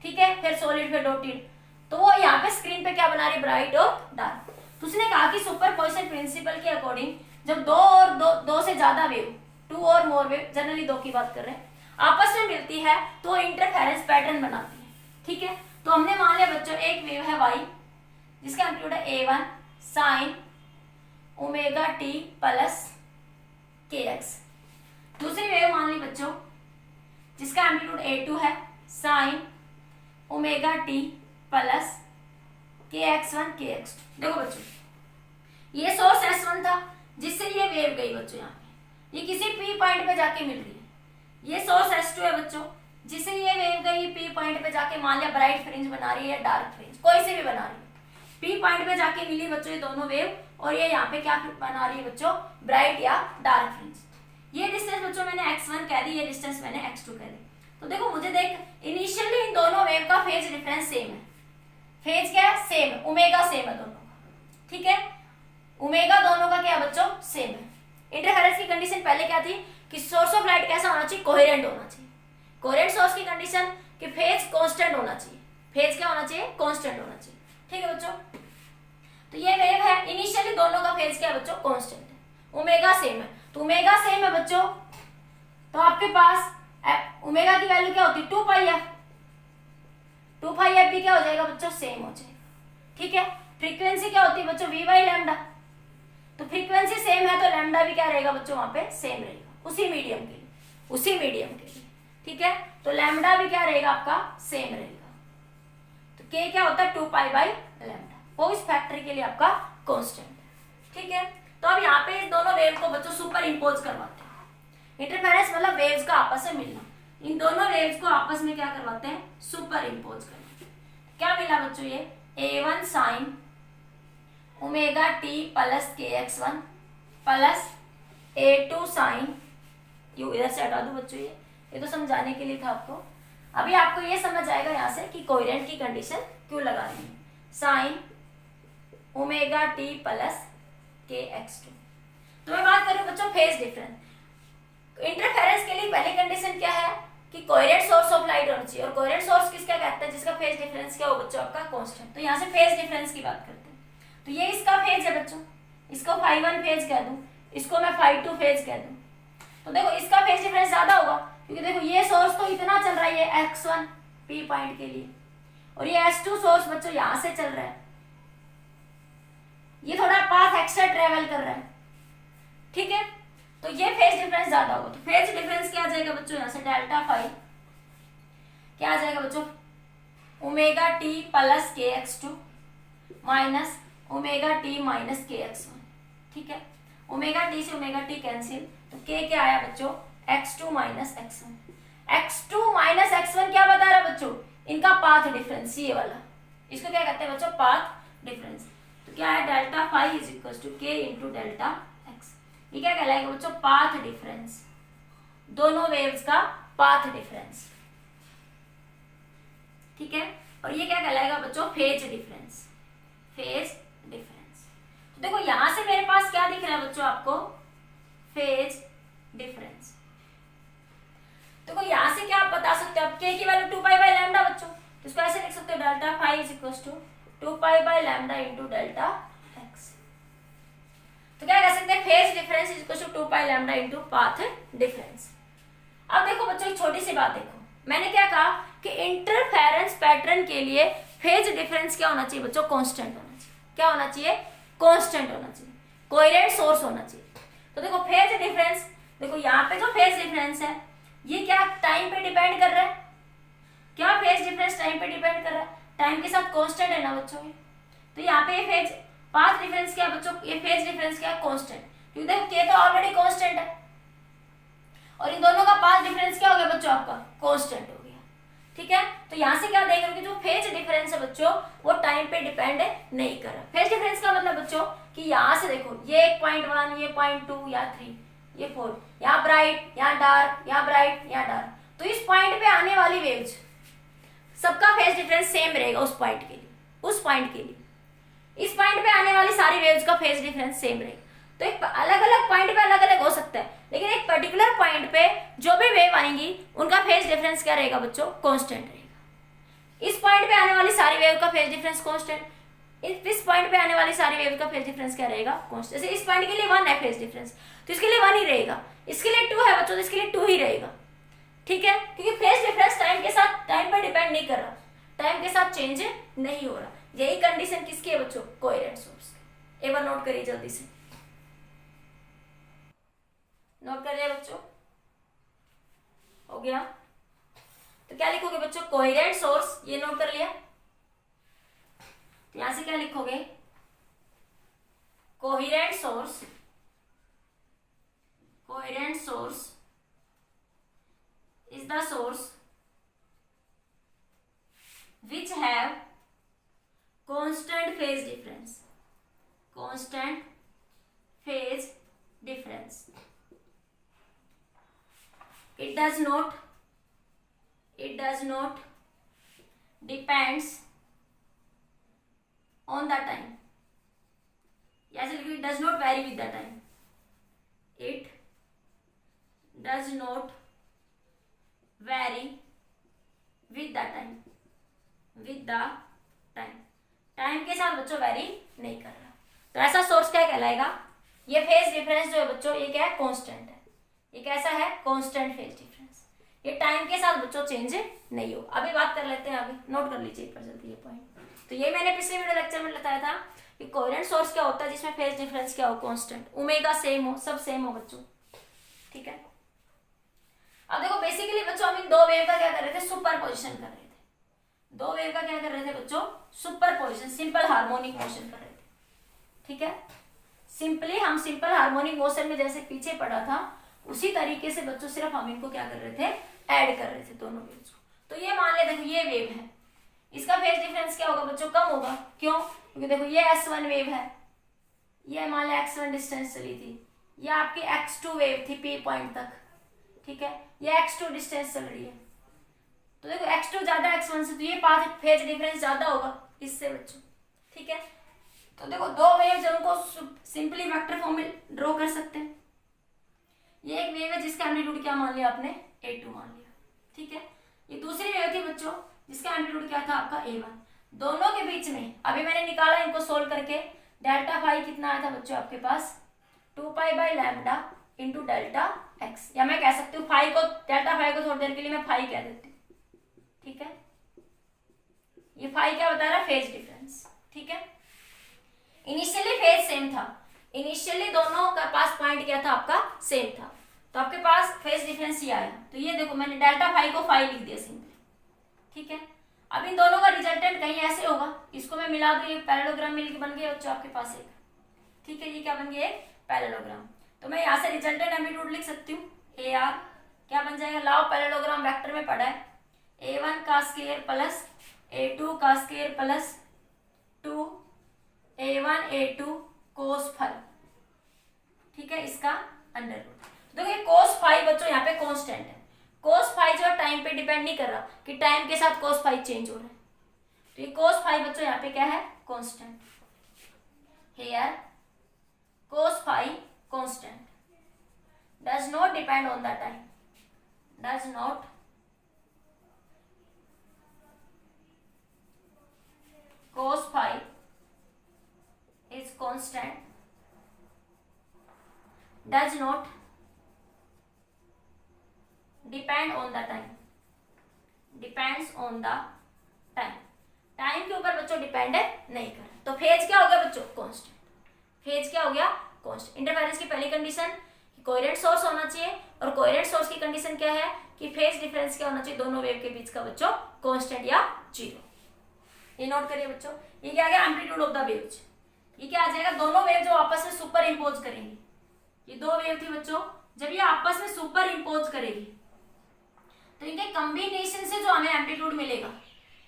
ठीक है, फिर सॉलिड फिर डॉटेड, तो वो यहाँ पे स्क्रीन पे क्या बना रही है, ब्राइट और डार्क। तो उसने कहा कि सुपरपोजिशन प्रिंसिपल के अकॉर्डिंग जब दो से ज्यादा वेव, टू और मोर वेव, जनरली दो की बात कर रहे हैं, आपस में मिलती है तो इंटरफेरेंस पैटर्न बनाती है, ठीक है। तो हमने मान लिया बच्चों एक वेव है y जिसका एम्पलीट्यूड है a1 sine omega t plus kx। दूसरी वेव मान ली बच्चों जिसका एम्पलीट्यूड a2 है sign omega t plus kx1 kx2। देखो बच्चों ये सोर्स S1 था जिससे ये वेव गई बच्चों, यहाँ पे ये किसी P पॉइंट पे जाके मिल रही है। ये सोर्स S2 है बच्चों जिससे ये वेव गई P पॉइंट पे जाके, मान लिया ब्राइट फ्रिंज बना रही है, डार्क फ्रिंज कोई से भी बना रही है, P पॉइंट पे जाके मिली बच्चों ये दोनों वेव, और ये यहाँ पे क्या बना रही है बच्चों, ब्राइट या डार्क फ्रिंज। ये डिस्टेंस बच्चों मैंने x1 कह दी, ये डिस्टेंस मैंने x2 कह दी। तो देखो मुझे देख, इनिशियली इन दोनों वेव का फेज डिफरेंस सेम है, फेज क्या है, सेम है, ओमेगा सेम है दोनों का, ठीक है, ओमेगा दोनों का क्या बच्चों, सेम है। इंटरफेरेंस की कंडीशन पहले क्या थी कि सोर्स ऑफ लाइट कैसा होना चाहिए, कोहेरेंट होना चाहिए। कोहेरेंट सोर्स की कंडीशन कि फेज कांस्टेंट होना चाहिए, फेज क्या होना चाहिए, कांस्टेंट होना चाहिए, ठीक है बच्चों। तो ये वेव है, इनिशियली दोनों का फेज क्या बच्चों, कांस्टेंट है, ओमेगा सेम है। तो ओमेगा सेम है बच्चों, तो आपके पास ओमेगा की वैल्यू क्या होती है, 2πf, 2πf भी क्या हो जाएगा बच्चों, सेम हो जाएगा, ठीक है। फ्रीक्वेंसी क्या होती है बच्चों, v बाई लैम्डा, तो फ्रीक्वेंसी सेम है तो लैम्डा भी क्या रहेगा बच्चों, वहां पे सेम रहेगा, उसी मीडियम के लिए, उसी मीडियम के लिए, ठीक है। तो लैम्डा भी क्या रहेगा आपका, सेम रहेगा। तो k क्या होता है, 2π बाई लैम्डा, वो इस फैक्टर के लिए आपका कांस्टेंट है, ठीक है। तो अब यहाँ पे इस दोनों वेव को बच्चों सुपर इम्पोज करवाते हैं। इंटरफेरेंस मतलब वेव्स का आपस में मिलना, इन दोनों वेव्स को आपस में क्या करवाते हैं, सुपर इम्पोज करवाते हैं। क्या मिला बच्चों, ये a1 sine omega t plus kx1 plus a2 sine, you इधर से हटा दो बच्चों, ये तो समझाने के लिए था आपको। अभी आपको ये समझ आएगा यहाँ से कि कोहेरेंट की कंडीशन क्यों लगानी है, sign omega t plus kx2। तो मैं बात करूं बच्चों फेज डिफरेंस, इंटरफेरेंस के लिए पहली कंडीशन क्या है कि कोहेरेंट सोर्स ऑफ लाइट होना चाहिए, और कोहेरेंट सोर्स किसका कहते हैं, जिसका फेज डिफरेंस क्या हो बच्चों, आपका कांस्टेंट। तो यहाँ से फेज डिफरेंस की बात करते हैं, तो ये इसका फेज है बच्चों, इसको φ1 फेज कह दूं, इसको मैं φ2 फेज कह दूं, तो देखो इसका फेज डिफरेंस ज्यादा होगा, क्योंकि देखो ये सोर्स तो इतना चल रहा है, ये x1 P पॉइंट के लिए, और ये S2 सोर्स बच्चों यहां से चल रहा है, ये थोड़ा पाथ एक्स्ट्रा ट्रेवल कर रहा है, ठीक है। तो ये फेज डिफरेंस ज्यादा होगा, तो फेज डिफरेंस क्या आ जाएगा बच्चों, यहाँ से डेल्टा फाई क्या आ जाएगा बच्चों, omega t plus kx2 minus omega T minus kx1, ठीक है। ओमेगा टी से ओमेगा टी कैंसिल, तो k क्या आया बच्चों, x2 minus x1। x2 minus x1 क्या बता रहा है बच्चों, इनका पाथ डिफरेंस, ये वाला, इसको क्या कहते हैं बच्चों, पाथ डिफरेंस। तो क्या है, delta phi is equal to k into delta x, ये क्या कहलाएगा बच्चों, पाथ डिफरेंस, दोनों वेव्स का पाथ डिफरेंस, ठीक है। और ये क्या कहलाएगा बच्चों, फेज डिफरेंस, फेज डिफरेंस। तो देखो यहां से मेरे पास क्या दिख रहा है बच्चों आपको, फेज डिफरेंस। देखो यहां से क्या आप बता सकते हो, आप k की वैल्यू 2π बाई लैम्डा बच्चों, तो इसको ऐसे लिख सकते हो, delta phi is equal to 2π by lambda into delta x। तो क्या कह सकते हैं, phase difference is equal to 2π lambda into path difference. अब देखो बच्चों एक छोटी सी बात देखो, मैंने क्या कहा कि इंटरफेरेंस पैटर्न के लिए फेज डिफरेंस क्या होना चाहिए बच्चों, कांस्टेंट होना चाहिए। क्या होना चाहिए, कांस्टेंट होना चाहिए, कोहेरेंट सोर्स होना चाहिए। तो देखो फेज डिफरेंस, देखो यहाँ पे जो फेज डिफरेंस है ये क्या टाइम पे डिपेंड कर रहा है, क्या फेज डिफरेंस टाइम पे डिपेंड कर रहा है, टाइम के साथ कांस्टेंट है ना बच्चों। तो यहाँ पे फेज पाथ डिफरेंस क्या है बच्चों, ये फेज डिफरेंस क्या है, कांस्टेंट, क्योंकि देखो के तो ऑलरेडी कांस्टेंट है और इन दोनों का पाथ डिफरेंस क्या हो गया बच्चों, आपका कांस्टेंट हो गया। ठीक है, तो यहाँ से क्या देख रहे हो कि जो फेज डिफरेंस है बच्चों वो टाइम पे डिपेंड नहीं कर रहा। फेज डिफरेंस का मतलब बच्चों कि यहाँ से देखो ये 1.1, ये 0.2 या 3, ये 4, यहाँ ब्राइट, यहाँ डार्क, यहाँ ब्राइट, यहाँ डार्क, तो इस पॉइंट पे आने वाली वेव्स सबका फेज डिफरेंस सेम रहेगा उस पॉइंट के लिए, उस पॉइंट के लिए इस पॉइंट पे आने वाली सारी वेव्स का फेज डिफरेंस सेम रहेगा। तो एक अलग अलग पॉइंट पे अलग अलग हो सकता है, लेकिन एक पर्टिकुलर पॉइंट पे जो भी वेव आएंगी उनका फेज डिफरेंस क्या रहेगा बच्चों, कांस्टेंट रहेगा। इस पॉइंट पे आने वाली सारी वेव का फेज डिफरेंस कांस्टेंट, इस पॉइंट पे आने वाली सारी वेव का फेज डिफरेंस क्या रहेगा, कांस्टेंट। जैसे इस पॉइंट के लिए 1 है फेज डिफरेंस, तो इसके लिए 1 ही रहेगा, इसके लिए 2 है बच्चों तो इसके लिए 2 ही रहेगा। ठीक है, क्योंकि फेज डिफरेंस टाइम के साथ, टाइम पर डिपेंड नहीं कर रहा, टाइम के साथ चेंज नहीं हो रहा। यही कंडीशन किसकी है बच्चों, कोहेरेंट सोर्स। एक बार नोट करिए जल्दी से, नोट कर लिया बच्चों, हो गया। तो क्या लिखोगे बच्चों, कोहेरेंट सोर्स, ये नोट कर लिया। तो यहां से क्या लिखोगे, coherent source, coherent source is the source which have constant phase difference, constant phase difference. It does not depends on the time. Yes, it does not vary with the time. It does not vary with the time, with the time, time के साथ बच्चों vary नहीं कर रहा। तो ऐसा source क्या कहलाएगा, ये फेज डिफरेंस जो है बच्चों ये क्या है, कांस्टेंट है। ये कैसा है, कांस्टेंट फेज डिफरेंस, ये टाइम के साथ बच्चों चेंज नहीं हो। अभी बात कर लेते हैं, अभी नोट कर लीजिए पर जल्दी ये पॉइंट। तो ये मैंने पिछले वीडियो लेक्चर में बताया था कि कोहेरेंट सोर्स क्या होता है, जिसमें फेज डिफरेंस क्या हो, कांस्टेंट, ओमेगा सेम हो, सब सेम हो बच्चों। ठीक है, अब देखो बेसिकली बच्चों हम इन दो वेव का क्या कर रहे थे, सुपरपोजिशन कर रहे थे। दो वेव का क्या कर रहे थे बच्चों, सुपरपोजिशन, सिंपल हार्मोनिक मोशन कर रहे थे। ठीक है, सिंपली हम सिंपल हार्मोनिक मोशन में जैसे पीछे पढ़ा था उसी तरीके से बच्चों सिर्फ हम इनको क्या कर रहे थे, ऐड कर रहे थे दोनों वेव्स को। तो ये मान ले देखो ये वेव है, इसका फेज डिफरेंस क्या होगा बच्चों, कम होगा। क्यों, क्योंकि देखो ये S1 वेव है, ये मान लो x1 डिस्टेंस चली थी, ये आपकी x2 वेव थी P पॉइंट तक। ठीक है, ये x2 डिस्टेंस चल रही है, तो देखो x2 ज्यादा x1 से, तो ये पाथ फेज डिफरेंस ज्यादा होगा इससे बच्चों। ठीक है, तो देखो दो वेव्स है उनको सिंपली वेक्टर फॉर्म में ड्रॉ कर सकते हैं। ये एक वेव है जिसका एम्पलीट्यूड क्या मान लिया आपने, A2 मान लिया। ठीक है, ये दूसरी वेव थी बच्चों जिसका एम्पलीट्यूड क्या था आपका A1। दोनों के बीच में अभी मैंने निकाला इनको सोल्व करके, डेल्टा फाई कितना आया था बच्चों आपके पास, 2 pi by lambda into delta x, या मैं कह सकती हूँ फाई को, डेल्टा फाई को थोड़ी देर के लिए मैं फाई कह देती हूँ। ठीक है, ये फाई क्या बता रहा है, फेज डिफरेंस। ठीक है, इनिशियली फेज सेम था, इनिशियली दोनों का पास पॉइंट क्या था आपका, सेम था, तो आपके पास फेज डिफरेंस ये आया। तो ये देखो मैंने डेल्टा फाई को फाई लिख दिया सिंपली। ठीक है, अब इन दोनों का रिजल्टेंट कहीं ऐसे होगा, इसको मैं मिला दूं, ये पैरेललोग्राम मिलकर बन गया बच्चों आपके पास एक। ठीक है, ये क्या बन गया, एक पैरेललोग्राम। तो मैं यहाँ से रिजल्टेंट एम्पलीट्यूड लिख सकती हूँ, ए आर क्या बन जाएगा, लॉ ऑफ पैरेललोग्राम वेक्टर में पढ़ा है, A1 का स्क्वायर प्लस A2 का square plus 2 A1 A2 cos phi. ठीक है, इसका अंडर रूट। देखो ये कोस फाई बच्चों यहाँ पे कांस्टेंट है, कोस फाई जो टाइम पे डिपेंड नहीं कर रहा कि टाइम के साथ कोस फाई चेंज हो रहा है, तो ये कोस फाई बच्चों यहाँ पे क्या है, constant. Here cos phi constant, does not depend on the time, does not cos phi is constant, does not depend on the time, depends on the time, time के ऊपर बच्चों डिपेंड नहीं कर। तो फेज क्या हो गया बच्चों, कांस्टेंट। फेज क्या हो गया, कांस्टेंट। इंटरफेरेंस की पहली कंडीशन कोहेरेंट सोर्स होना चाहिए, और कोहेरेंट सोर्स की कंडीशन क्या है कि फेज डिफरेंस क्या होना चाहिए दोनों वेव के बीच का बच्चों, कांस्टेंट या जीरो। ये नोट करिए बच्चों, ये क्या आ गया, एम्पलीट्यूड ऑफ द वेव्स। ये क्या आ जाएगा, दोनों वेव जो आपस में सुपर इम्पोज करेंगी, ये दो वेव थी बच्चों, जब ये आपस में सुपर इम्पोज करेगी तो इनके कॉम्बिनेशन से जो हमें एम्पलीट्यूड मिलेगा,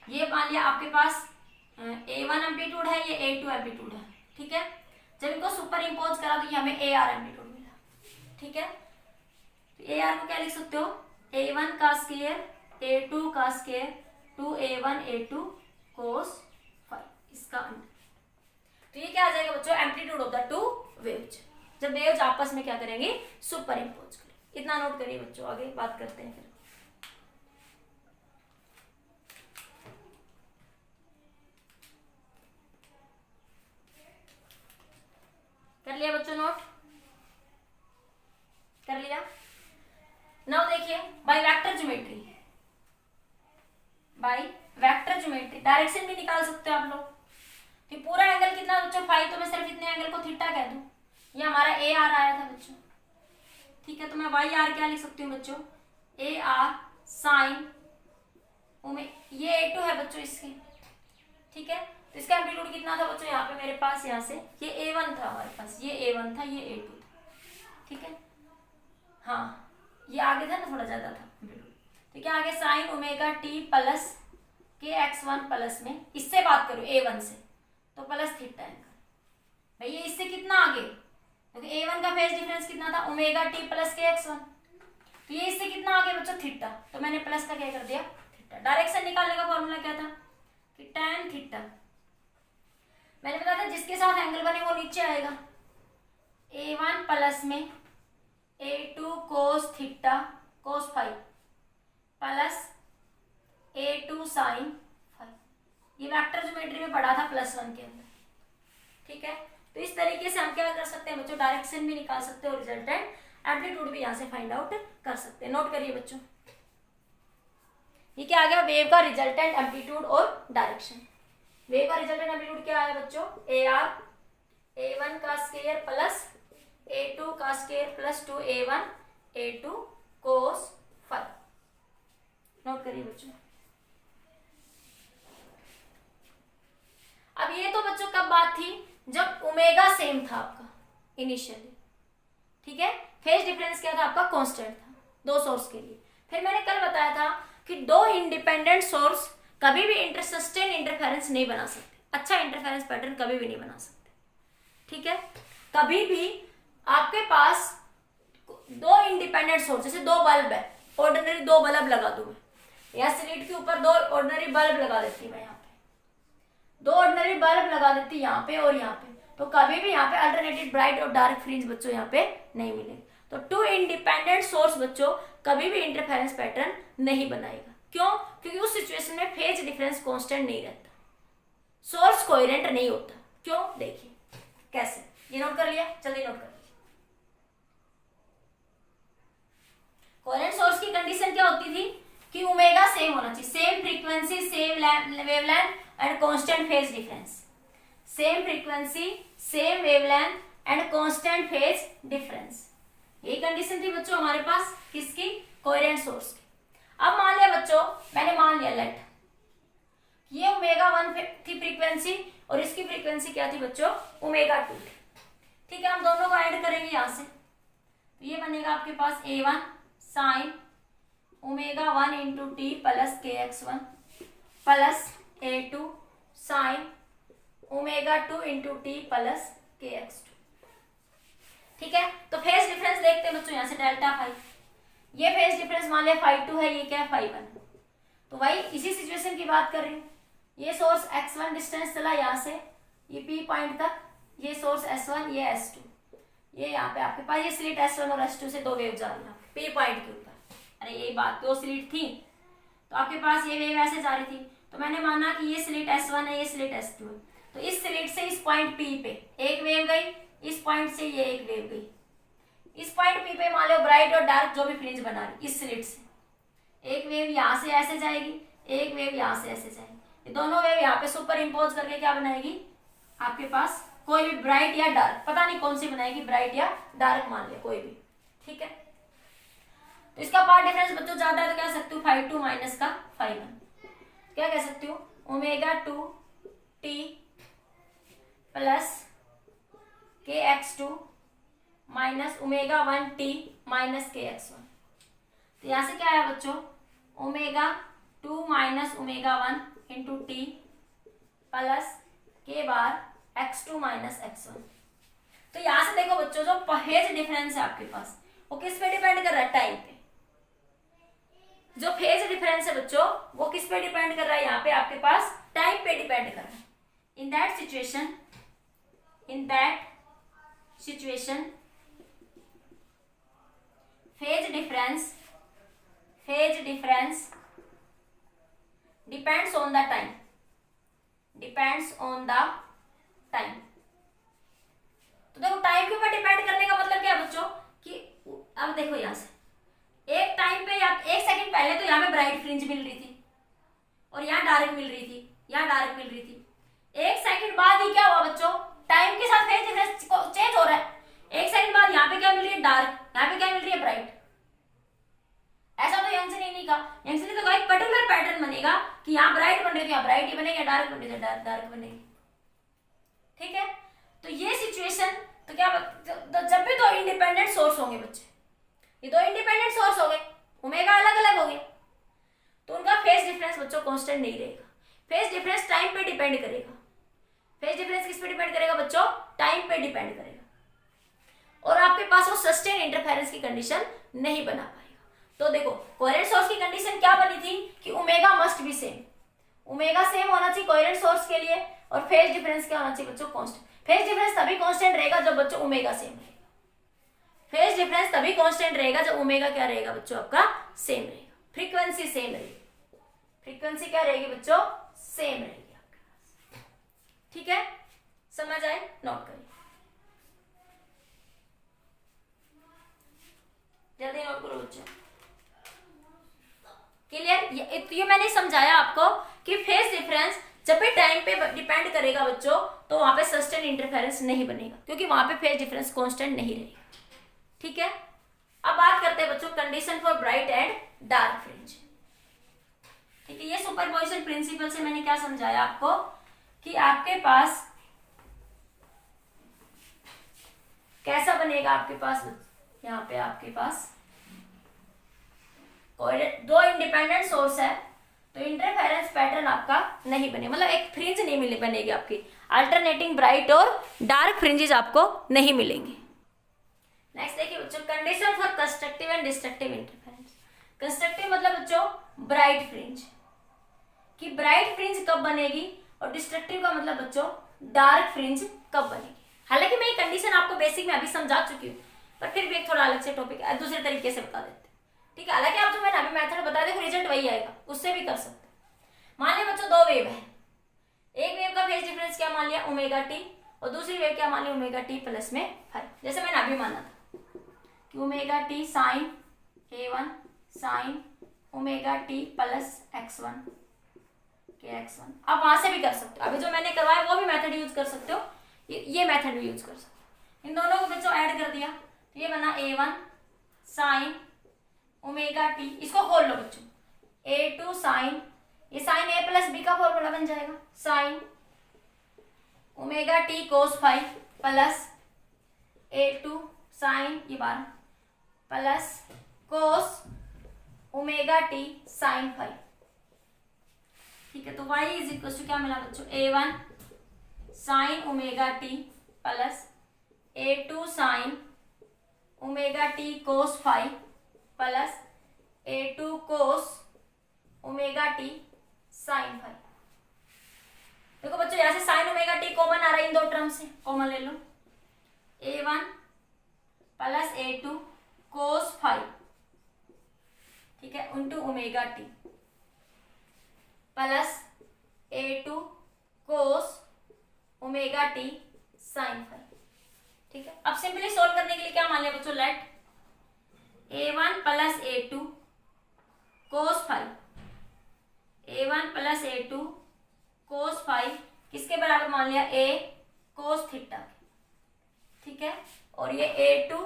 ये मान लिया आपके पास A1 एम्पलीट्यूड है, ये A2 एम्पलीट्यूड है, ठीक है। जब इनको सुपर इम्पोज करा तो ये हमें AR एम्पलीट्यूड मिला, ठीक है। तो AR को क्या लिख सकते हो, A1 का स्क्वायर A2 का square 2A1 A2 cos phi, इसका अंडर। तो ये क्या आ जाएगा बच्चों, amplitude of the two waves, जब वेव्स आपस में क्या करेंगे, सुपर इम्पोज करेंगे। इतना नोट करिए बच्चों, आगे बात करते हैं फिर। कर लिया बच्चों नोट, कर लिया। नाउ देखिए by vector geometry, by vector geometry direction भी निकाल सकते हो आप लोग। तो पूरा एंगल कितना बच्चों, फाइव, तो मैं सिर्फ इतने एंगल को थीटा कह दूं, ये हमारा ए आर आया था बच्चों, ठीक है। तो मैं वाई आर क्या लिख सकती हूँ बच्चों, ए आर साइन ये A2 है बच्चों इसके, ठीक है। तो इसका एम्पलीट्यूड कितना था बच्चों, यहाँ पे मेरे पास, यहाँ से ये A1 था हमारे पास, ये A1 था, ये A2 था, ठीक है। हाँ ये आगे था ना, थोड़ा ज्यादा था एम्पलीट्यूड। तो क्या आगे साइन ओमेगा टी प्लस के x1 प्लस में, इससे बात करूँ A1 से, तो प्लस थीटा एंगल, भाई ये इससे कितना आगे, क्योंकि A1 का फेज डिफरेंस कितना था, ओमेगा टी प्लस के x1, तो ये इससे कितना आगे बच्चों, थीटा, तो मैंने प्लस का क्या कर दिया, थीटा। डायरेक्शन निकालने का फॉर्मूला क्या था कि tan थीटा, मैंने बताया था जिसके साथ एंगल बने वो नीचे आएगा, A1 प्लस में A2 cos theta cos five plus A2 sine five, ये वेक्टर ज्योमेट्री में पढ़ा था +1 के अंदर, ठीक है। तो इस तरीके से हम क्या कर सकते हैं बच्चों, डायरेक्शन भी निकाल सकते हैं और रिजल्टेंट एम्पलीट्यूड भी यहाँ से फाइंड आउट कर सकते हैं। नोट करिए बच्चों, ये क्या आ गया, वेव का रिजल्टेंट एम्पलीट्यूड और डायरेक्शन। वेव का रिजल्टेंट एम्पलीट्यूड क्या आया बच्चों, AR A1 का स्क्वायर प्लस A2 का स्क्वायर प्लस 2A1 A2 कोस फाइव। नोट करिए बच्चों। अब ये तो बच्चों कब बात थी, जब ओमेगा सेम था आपका इनिशियली, ठीक है। फेज डिफरेंस क्या था आपका, कांस्टेंट था दो सोर्स के लिए। फिर मैंने कल बताया था कि दो इंडिपेंडेंट सोर्स कभी भी इंटरसस्टेन इंटरफेरेंस नहीं बना सकते, अच्छा इंटरफेरेंस पैटर्न कभी भी नहीं बना सकते, ठीक है। कभी भी आपके पास दो इंडिपेंडेंट सोर्स, जैसे दो बल्ब है, ऑर्डिनरी दो बल्ब लगा दूं मैं, या स्लिट के ऊपर दो ऑर्डिनरी बल्ब लगा देती मैं, यहाँ पे दो ऑर्डिनरी बल्ब लगा देती यहाँ पे और यहाँ पे, तो कभी भी यहाँ पे अल्टरनेटिव ब्राइट और डार्क फ्रिंज बच्चों यहाँ पे नहीं मिलेगी। तो टू इंडिपेंडेंट सोर्स बच्चों कभी भी इंटरफेरेंस पैटर्न नहीं बनाएगा, क्यों, क्योंकि उस सिचुएशन में फेज डिफरेंस कांस्टेंट नहीं रहता, सोर्स कोहेरेंट नहीं होता। क्यों, देखिए कैसे, ये नोट कर लिया, जल्दी नोट कर। कोहेरेंट सोर्स की कंडीशन क्या होती थी कि ओमेगा सेम होना चाहिए, same frequency same wavelength and constant phase difference, same frequency same wavelength and constant phase difference, यही कंडीशन थी बच्चों हमारे पास किसकी, कोहेरेंट सोर्स की। अब मान लिया बच्चों, मैंने मान लिया लेट ये ओमेगा 1 थी फ्रीक्वेंसी और इसकी फ्रीक्वेंसी क्या थी बच्चों, ओमेगा 2, ठीक है। हम दोनों को ऐड करेंगे यहां से, तो ये बनेगा आपके पास A1 sine omega 1 into T plus KX1 plus A2 sine omega 2 into T plus KX2, ठीक है। तो फेज डिफरेंस देखते हैं बच्चों, यहाँ से डेल्टा फाइव, ये फेज डिफरेंस मान लिया फाइव 2 है, ये क्या है 5 1, तो भाई इसी सिचुएशन की बात कर रही हूँ। ये सोर्स x1 डिस्टेंस चला यहाँ से ये P पॉइंट तक, ये सोर्स S1 ये S2, ये यहाँ पे आपके पास ये स्लिट S1 और S2 से दो वेव जा रही है P पॉइंट के ऊपर, अरे यही बात, दो स्लिट थी तो आपके पास ये वेव ऐसे जा रही थी, तो मैंने माना कि ये स्लिट S1 है, ये स्लिट S2 है, तो इस स्लिट से इस पॉइंट P पे एक वेव गई, इस पॉइंट से ये एक वेव गई, इस पॉइंट P पे मान लो ब्राइट और डार्क जो भी फ्रिंज बना रही, इस स्लिट से एक वेव यहाँ से ऐसे जाएगी, एक वेव यहाँ से ऐसे जाएगी, ये दोनों वेव यहाँ पे सुपर इम्पोज करके क्या बनाएगी आपके पास, कोई भी ब्राइट या डार्क, पता नहीं कौन सी बनाएगी, ब्राइट या डार्क मान लिया कोई भी, ठीक है। तो इसका पार्ट डिफरेंस बच्चों ज्यादा है तो कह सकती हूँ 5 2 माइनस का 5 1, क्या कह सकती हूँ, omega 2 T plus kx2 minus omega 1t minus kx1। तो यहाँ से क्या आया बच्चों, omega 2 minus omega 1 into T plus के बार x2 माइनस x1। तो यहाँ से देखो बच्चों, जो फेज डिफरेंस है आपके पास वो किस पे डिपेंड कर रहा है, टाइम पे। जो फेज डिफरेंस है बच्चों वो किस पे डिपेंड कर रहा है, यहाँ पे आपके पास टाइम पे डिपेंड कर रहा है। In that situation phase difference depends on the time. तो देखो टाइम के ऊपर डिपेंड करने का मतलब क्या है बच्चों, कि अब देखो यहाँ से एक टाइम पे या एक सेकंड पहले तो यहाँ पे ब्राइट फ्रिंज मिल रही थी और यहाँ डार्क मिल रही थी, यहाँ डार्क मिल रही थी। एक सेकंड बाद ही क्या हुआ बच्चों, टाइम के साथ फेज डिफरेंस चेंज हो रहा है। एक सेकंड बाद यहाँ पे क्या मिल रही है, डार्क, यहाँ पे क्या मिल रही है, ब्राइट। ऐसा तो यंग से नहीं कहा, यंग से तो एक पर्टिकुलर पैटर्न बनेगा कि यहाँ ब्राइट बन रही है तो यहाँ ब्राइट ही बनेगी, डार्क बन रही है तो डार्क बनेगी। ठीक है, तो ये सिचुएशन, तो क्या जब भी दो इंडिपेंडेंट सोर्स होंगे बच्चे, ये दो इंडिपेंडेंट सोर्स हो गए, ओमेगा अलग अलग हो गए, तो उनका फेज डिफरेंस बच्चों कांस्टेंट नहीं रहेगा। फेज डिफरेंस टाइम पे डिपेंड करेगा। फेज डिफरेंस किस पे डिपेंड करेगा बच्चों, टाइम पे डिपेंड करेगा। और आपके पास वो सस्टेन इंटरफेरेंस की कंडीशन नहीं बना पाएगा। तो देखो कोहेरेंट सोर्स की कंडीशन क्या बनी थी कि omega must be same, omega same होना चाहिए कोहेरेंट सोर्स के लिए, और फेज डिफरेंस क्या होना चाहिए बच्चों, कांस्टेंट। फेज डिफरेंस तभी कांस्टेंट रहेगा जब बच्चों ओमेगा सेम रहेगा। फेज डिफरेंस तभी कांस्टेंट रहेगा जब ओमेगा क्या रहेगा बच्चों, आपका सेम रहेगा, फ्रीक्वेंसी सेम रहेगी। फ्रीक्वेंसी क्या रहेगी बच्चों, सेम रहेगी आपके पास। ठीक है, समझ आए, नोट करिए, जल्दी नोट करो बच्चों। क्लियर, ये मैंने समझाया आपको कि फेज डिफरेंस जब भी टाइम पे डिपेंड करेगा बच्चों तो वहां पे सस्टेन इंटरफेरेंस नहीं बनेगा, क्योंकि वहां पे फेज डिफरेंस कांस्टेंट नहीं रहेगा। ठीक है, अब बात करते हैं बच्चों condition for bright and dark fringe. ठीक है, ये सुपरपोजिशन प्रिंसिपल से मैंने क्या समझाया आपको कि आपके पास कैसा बनेगा, आपके पास यहाँ पे आपके पास दो इंडिपेंडेंट सोर्स है तो इंटरफेरेंस पैटर्न आपका नहीं बने, मतलब एक फ्रिंज नहीं मिले बनेगी आपकी, अल्टरनेटिंग ब्राइट और डार्क फ्रिंजेस आपको नहीं मिलेंगे। नेक्स्ट देखिए बच्चों condition for constructive and destructive interference. Constructive मतलब बच्चों ब्राइट फ्रिंज, कि ब्राइट फ्रिंज कब बनेगी, और डिस्ट्रक्टिव का मतलब बच्चों डार्क फ्रिंज कब बनेगी। हालांकि मैं ये कंडीशन आपको बेसिक में अभी समझा चुकी हूँ, पर फिर भी एक थोड़ा अलग से टॉपिक दूसरे तरीके से बता देते। ठीक है, हालांकि आप जो मैंने अभी मेथड बता देखो रिजल्ट वही आएगा, उससे भी कर सकते हैं। मान लिया बच्चों दो वेव है, एक वेव का फेज डिफरेंस क्या मान लिया ओमेगा टी, और दूसरी वेव क्या मान लिया ओमेगा टी प्लस में 5, जैसे मैंने अभी माना था कि omega t sine A1 sine omega t plus x1 के x1। आप वहां से भी कर सकते हो, अभी जो मैंने करवाया वो भी मेथड यूज कर सकते हो, ये मेथड भी यूज कर सकते हो। इन दोनों को बच्चों ऐड कर दिया तो ये बना A1 साइन ओमेगा टी, इसको खोल लो बच्चों, A2 साइन, ये साइन A प्लस बी का फॉर्मूला बन जाएगा, sine omega t cos 5 plus A2 sine ये 12 plus cos omega t sine 5। ठीक है, तो y इज इक्वल टू क्या मिला बच्चों, A1 sine omega t plus A2 sine omega t cos 5 plus A2 cos omega t sine 5। देखो बच्चों यहाँ से साइन ओमेगा टी कॉमन आ रहा है, इन दो टर्म से कॉमन ले लो, A1 प्लस A2 कोस 5, ठीक है, into omega t plus A2 cos omega t sine 5। ठीक है, अब सिंपली सोल्व करने के लिए क्या मान लिया बच्चों, लेट A1 प्लस A2 कोस 5, A1 प्लस A2 कोस 5 किसके बराबर मान लिया, A कोस थीटा। ठीक है, और ये A2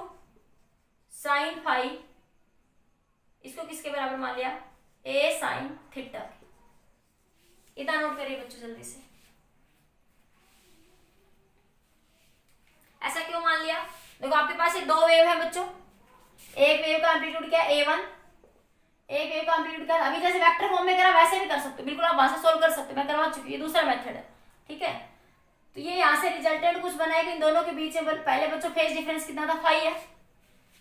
साइन 5 इसको किसके बराबर मान लिया, A साइन थीटा। इतना नोट करिए बच्चों जल्दी से। ऐसा क्यों मान लिया? देखो आपके पास ये दो वेव है बच्चों, एक वेव का एम्पलीट्यूड क्या है A1, एक वेव का एम्पलीट्यूड क्या है, अभी जैसे वेक्टर फॉर्म में करा वैसे भी कर सकते हो, बिल्कुल आप वहां से सोल्व कर सकते हो, मैं करवा चुकी हूँ, ये दूसरा मेथड है, ठीक है। तो ये यहाँ से रिजल्टेंट कुछ बनाएगा, इन दोनों के बीच में पहले बच्चों फेज डिफरेंस कितना था, 5 है।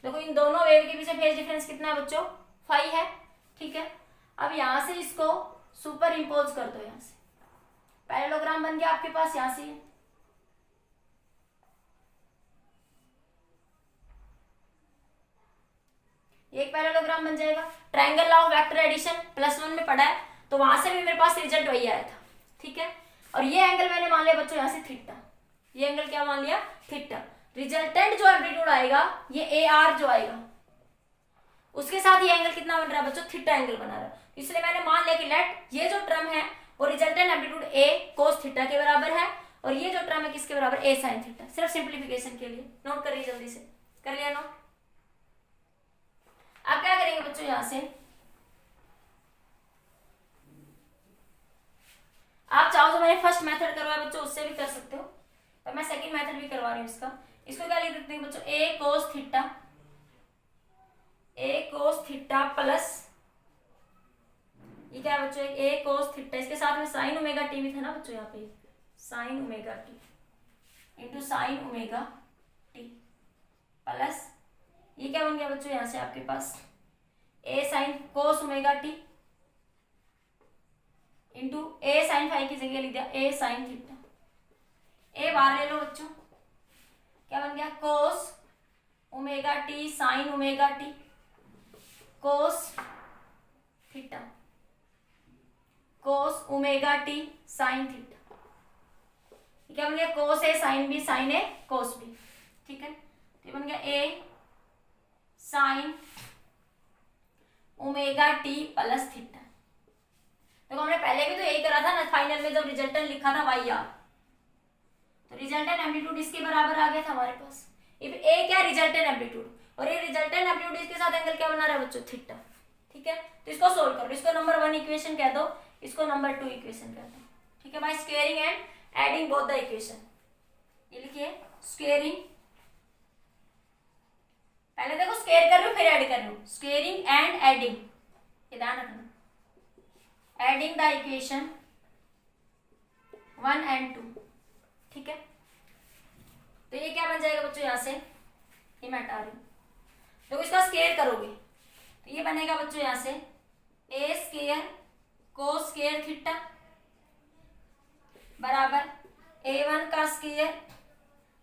देखो इन दोनों वेव के बीच में फेज डिफरेंस कितना है बच्चों, 5 है, ठीक है। अब यहाँ से इसको सुपर इम्पोज कर दो, यहाँ से पैरेललोग्राम बन गया आपके पास, यहाँ से एक पैरेललोग्राम बन जाएगा। Triangle law of vector addition +1 में पढ़ा है, तो वहां से भी मेरे पास रिजल्ट वही आया था, ठीक है। और ये एंगल मैंने मान लिया बच्चों यहाँ से थीटा, ये एंगल क्या मान लिया, थीटा। रिजल्टेंट जो एम्पलीट्यूड आएगा ये AR जो आएगा उसके साथ ये एंगल कितना बन रहा है बच्चों, थीटा एंगल बना रहा है। इसलिए मैंने मान लिया कि लेट ये जो टर्म है वो resultant amplitude A cos theta के बराबर है, और ये जो टर्म है किसके बराबर, A sin थीटा। सिर्फ सिंप्लीफिकेशन के लिए नोट करिए, जल्दी से कर लिया नोट। अब क्या करेंगे बच्चों, यहां से आप चाहो तो मैंने फर्स्ट मेथड करवाया बच्चों, उससे भी कर सकते हो, पर मैं सेकंड मेथड भी करवा रही हूँ इसका। इसको क्या लिख देते हैं बच्चों, A cos थीटा प्लस ये क्या है बच्चों, A cos थीटा, इसके साथ में sin ओमेगा टी भी था ना बच्चों, यहाँ पे sin omega t into sin omega t plus ये क्या बन गया बच्चों, यहाँ से आपके पास A sin cos omega t into A sin phi की जगह लिख दिया A sin थीटा, A बाहर ले लो बच्चों, क्या बन गया cos omega T sin omega T cos theta, cos omega T sin theta, क्या बन गया cos A sin B sin A cos B, ठीक है। तो ये बन गया A sin omega t plus theta. देखो हमने पहले भी तो यही करा था ना, फाइनल में जब रिजल्टेंट लिखा था वाई आर, तो रिजल्टेंट एम्पलीट्यूड इसके बराबर आ गया था हमारे पास। ए क्या, रिजल्टेंट एम्पलीट्यूड, और ये रिजल्टेंट एम्पलीट्यूड इसके साथ एंगल क्या बना रहा है बच्चों, थीटा, ठीक है। तो इसको सोल्व करो, इसको नंबर 1 इक्वेशन कह दो, इसको नंबर 2 इक्वेशन कह दो, ठीक है। By squaring and adding both the equation, ये लिखिए स्क्वेयरिंग, पहले देखो स्क्वेयर कर रही हूँ फिर ऐड कर रही हूँ, स्क्वेयरिंग एंड एडिंग, ये ध्यान रखना, एडिंग द इक्वेशन 1 and 2, ठीक है। तो ये क्या बन जाएगा बच्चों, यहाँ से ये मैं हटा रही हूँ, तो इसका स्क्वायर करोगे तो ये बनेगा बच्चों यहाँ से A square cos square theta बराबर A1 का स्क्वायर,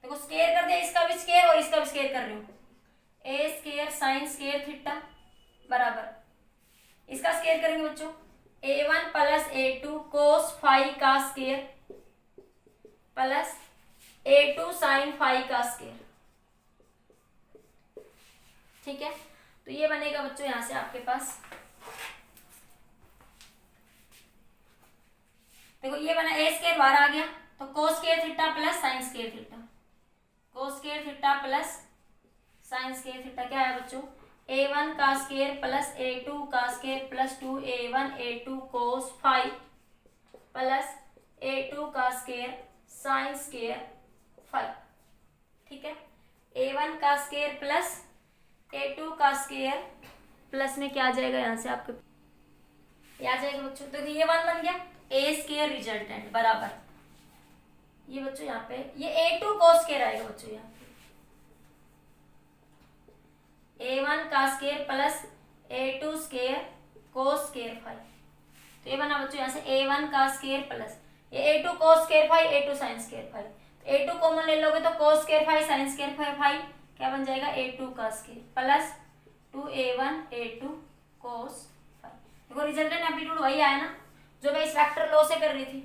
देखो स्क्वायर कर दिया, इसका भी स्क्वायर और इसका भी स्क्वायर कर रही हूँ, A square sin square theta बराबर इसका स्क्वायर करेंगे बच्चों A1 plus A2 cos phi का square plus A2 sin phi का स्क्वायर, ठीक है। तो ये बनेगा बच्चों यहाँ से आपके पास, देखो ये बना A स्क्वायर बाहर आ गया, तो cos square theta plus sin square theta, cos square theta plus sin square theta क्या है बच्चों, A1 का स्क्वायर प्लस A2 का square plus 2A1 A2 cos phi plus A2 का स्क्वायर sin स्क्वायर फाई, ठीक है। A1 का square plus A2 का स्क्वायर प्लस में क्या आ जाएगा यहाँ से आपके, ये आ जाएगा बच्चों, तो ये 1 बन गया, A स्क्वायर रिजल्टेंट बराबर ये बच्चों यहाँ पे ये A2 cos स्क्वायर आएगा बच्चों, यहाँ A1 का square plus A2 square cos square phi, तो ये बना बच्चों यहाँ से A1 का स्क्वायर प्लस ये A2 cos square phi A2 sin square phi, A2 common ले लोगे तो cos square phi sin square phi क्या बन जाएगा A2 का square plus 2A1 A2 cos phi. देखो रिजल्टेंट एम्पलीट्यूड वही आया ना जो मैं इस वेक्टर लॉ से कर रही थी,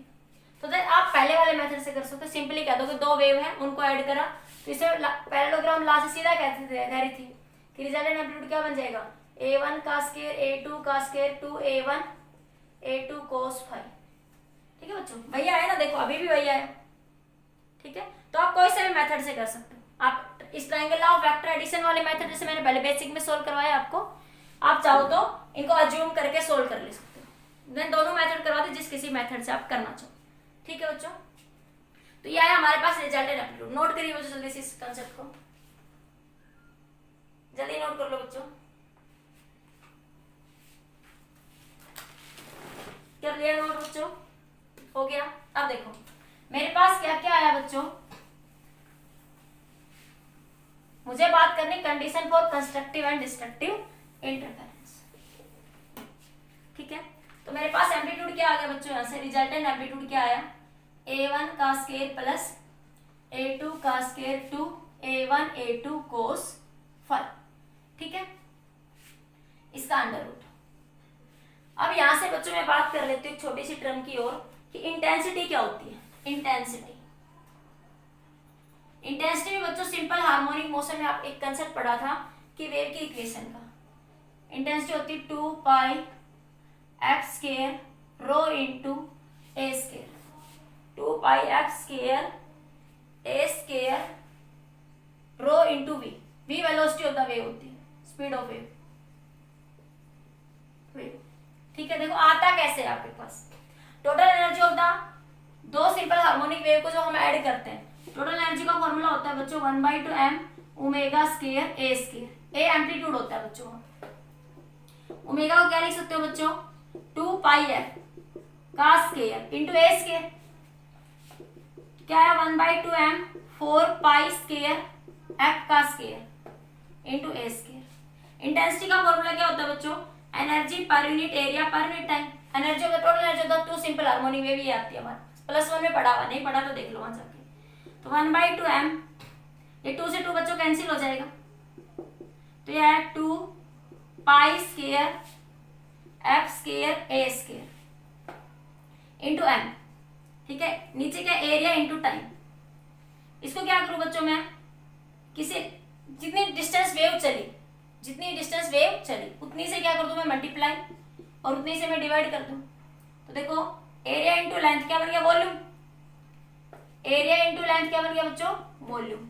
तो आप पहले वाले मेथड से कर सकते हो, सिंपली कह दो कि दो वेव है उनको ऐड करा, तो इसे पैरेललोग्राम ला से सीधा कह रही थी कि रिजल्टेंट एम्पलीट्यूड क्या बन जाएगा A1 का स्क्वायर A2 का square 2A1 A2 cos phi, ठीक है बच्चों, वही आया ना, देखो अभी भी वही आया, ठीक है। तो आप कोई से भी मेथड से कर सकते हो, आप इस triangle law of vector addition वाले मेथड जैसे मैंने पहले बेसिक में सोल्व करवाया आपको, आप चाहो तो इनको अज्यूम करके सोल्व कर ले सकते हो, मैं दोनों मेथड करवा दी जिस किसी मेथड से आप करना चाहो, ठीक है बच्चों। तो ये आया हमारे पास रिजल्टेंट एम्पलीट्यूड। नोट करिए बच्चों जल्दी से इस कंसेप्ट को, जल्दी नोट कर लो बच्चों। कर लिया नोट बच्चों? हो गया। अब देखो मेरे पास क्या क्या आया बच्चों, मुझे बात करनी condition for constructive and destructive interference. ठीक है, तो मेरे पास एम्पलीट्यूड क्या आ गया बच्चों, यहां से रिजल्टेंट एम्पलीट्यूड क्या आया, a1 का स्केयर प्लस a2 का square to a1 a2 cos phi. ठीक है, इसका अंडर रूट। अब यहां से बच्चों मैं बात कर लेती हूँ छोटी सी टर्म की ओर कि इंटेंसिटी क्या होती है। इंटेंसिटी में बच्चों सिंपल हार्मोनिक मोशन में आप एक कंसेप्ट पढ़ा था कि वेव की इक्वेशन का, इंटेंसिटी होती है 2 pi f square rho into a square, 2 pi f square A square rho into v. V velocity of the wave होती है, स्पीड ऑफ वेव। ठीक है, देखो आता कैसे है आपके पास, टोटल एनर्जी ऑफ द दो सिंपल हार्मोनिक वेव को जो हम ऐड करते हैं, टोटल एनर्जी का फॉर्मूला होता है बच्चों 1/2 m omega square A square. A amplitude होता है बच्चों, ओमेगा को क्या लिख सकते हो बच्चों, 2 पाई एफ का स्केयर इंटू ए स्केयर, क्या है 1/2 m 4 पाई स्केयर एफ का square into a square. Intensity का फॉर्मूला क्या होता है बच्चों, energy per unit area per unit time. Energy of the total energy of the two simple harmonic wave ये आती है हमारे +1 में पढ़ा हुआ, नहीं पढ़ा तो देख लो वहां जाके। तो 1/2 m, ये 2 से 2 बच्चों कैंसिल हो जाएगा, तो ये है 2 पाई स्केयर एफ स्केयर ए स्केयर इंटू एम। ठीक है, नीचे क्या एरिया इंटू टाइम। इसको क्या करूं बच्चों मैं, किसी जितनी डिस्टेंस वेव चली उतनी से क्या कर दूं मैं मल्टीप्लाई, और उतनी से मैं डिवाइड कर दूं। तो देखो एरिया इंटू लेंथ क्या बन गया, वॉल्यूम। एरिया इंटू लेंथ क्या बन गया बच्चों, वॉल्यूम।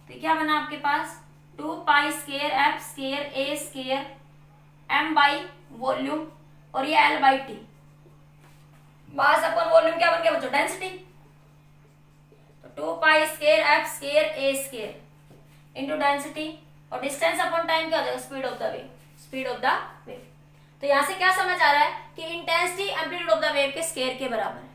तो क्या बना आपके पास 2 pi square F square A square M by volume, और ये L by T. Mass upon volume क्या बन गया बच्चों, डेंसिटी। तो 2 पाई स्केयर एफ स्केयर ए स्केयर इंटू डेंसिटी, और डिस्टेंस अपॉन टाइम क्या हो जाएगा, स्पीड ऑफ द वेव। तो यहां से क्या समझ आ रहा है कि intensity amplitude of the wave के स्केयर के बराबर है।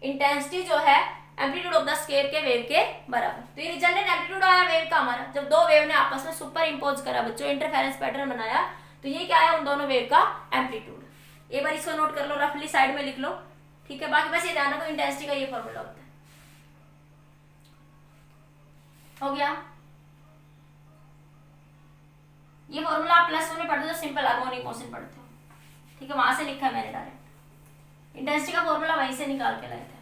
इंटेंसिटी जो है एम्पलीट्यूड ऑफ द स्केयर के वेव के बराबर। तो ये रिजल्टेंट एम्पलीट्यूड आया वेव का हमारा, जब दो वेव ने आपस में सुपर इंपोज करा बच्चों, इंटरफेरेंस पैटर्न बनाया, तो ये क्या आया उन दोनों वेव का एम्पलीट्यूड। एक बार इसको नोट कर लो, रफली साइड में लिख लो। ठीक है, बाकी बस ये ध्यान रखो इंटेंसिटी का ये फॉर्मूला होता है। हो गया, ये फॉर्मूला आप +1 में पढ़ते हो, सिंपल हार्मोनिक मोशन पढ़ते हो। ठीक है, वहां से लिखा है मैंने डायरेक्ट, इंटेंसिटी का फॉर्मूला वहीं से निकाल के लाए थे।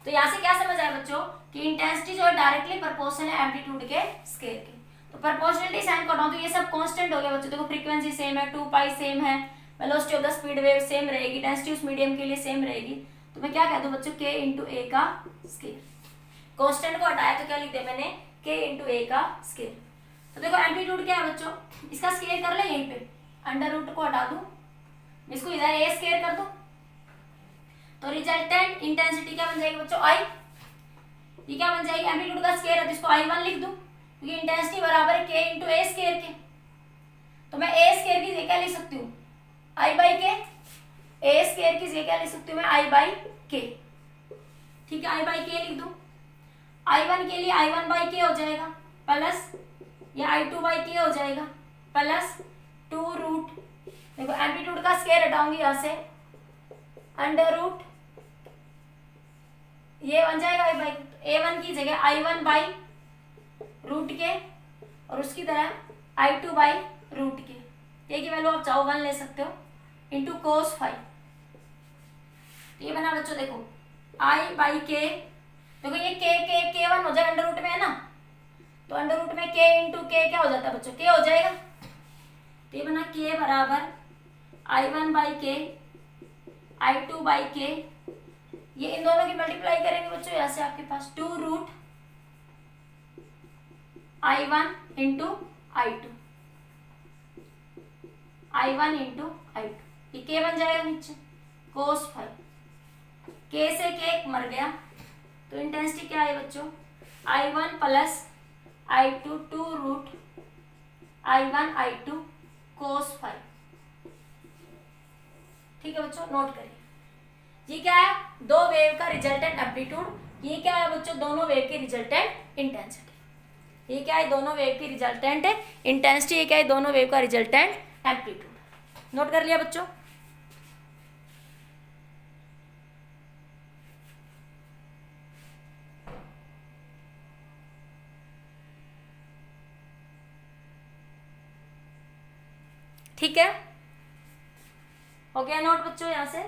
तो यहां से क्या समझ आया बच्चों कि इंटेंसिटी जो है डायरेक्टली प्रोपोर्शनल है एम्पलीट्यूड के स्केयर के। तो प्रोपोर्शनलिटी साइन को हटाऊं तो ये सब कांस्टेंट हो गया बच्चों। देखो फ्रीक्वेंसी सेम है, 2 पाई सेम है, velocity of the speed wave same रहेगी, डेंसिटी उस मीडियम के लिए सेम रहेगी। तो मैं क्या कह दूं बच्चों, k इंटू ए का स्केयर। कांस्टेंट को हटाया तो क्या लिख दिया मैंने, k इंटू ए का स्केयर। तो देखो एम्पलीट्यूड क्या है बच्चों, इसका स्केयर कर ले यहीं पे, अंडर रूट को हटा दूं, इसको इधर ए स्केयर कर दूं, तो रिजल्टेंट इंटेंसिटी क्या बन जाएगी बच्चों, आई। ये क्या बन जाएगी, एम्पलीट्यूड का स्केयर है तो इसको I1 लिख दूं, क्योंकि इंटेंसिटी बराबर है k इंटू ए स्केयर के। तो मैं ए स्केयर की जगह क्या लिख सकती हूँ, I बाई के। ए स्केयर की जगह क्या लिख सकती हूँ मैं, I बाई के। ठीक है, I बाई के लिख दूं। I1 के लिए I1 बाई के हो जाएगा, प्लस या I2 बाई के हो जाएगा, प्लस 2 रूट, देखो एम्पलीट्यूड का स्केयर हटाऊंगी यहां से, अंडर रूट ये बन जाएगा I बाई, A1 की जगह I1 बाई रूट के, और उसकी तरह I2 बाई रूट के। ये की वैल्यू आप चाहो 1 ले सकते हो, इंटू कोस फाई। ये बना बच्चों, देखो I बाई के, देखो ये K1 हो जाएगा, अंडर रूट में है ना, तो अंडर रूट में K इंटू के क्या हो जाता है बच्चों, K हो जाएगा। तो ये बना K बराबर I1 बाई के, I2 बाई के, ये इन दोनों की मल्टीप्लाई करेंगे बच्चों, यहाँ से आपके पास 2 root I1 into I2, I1 into I2, ये K बन जाएगा नीचे, कोस फाई। K से K मर गया, तो इंटेंसिटी क्या है बच्चों, I1 plus I2 two root I1 I2 cos five. ठीक है बच्चों, नोट करिए। ये क्या है, दो वेव का रिजल्टेंट एम्पलीट्यूड, ये क्या है बच्चों, दोनों वेव की रिजल्टेंट इंटेंसिटी। ये क्या है, दोनों वेव की रिजल्टेंट इंटेंसिटी, ये क्या है, दोनों वेव का रिजल्टेंट एम्पलीट्यूड। नोट कर लिया बच्चों। ठीक है, हो गया नोट बच्चों यहाँ से।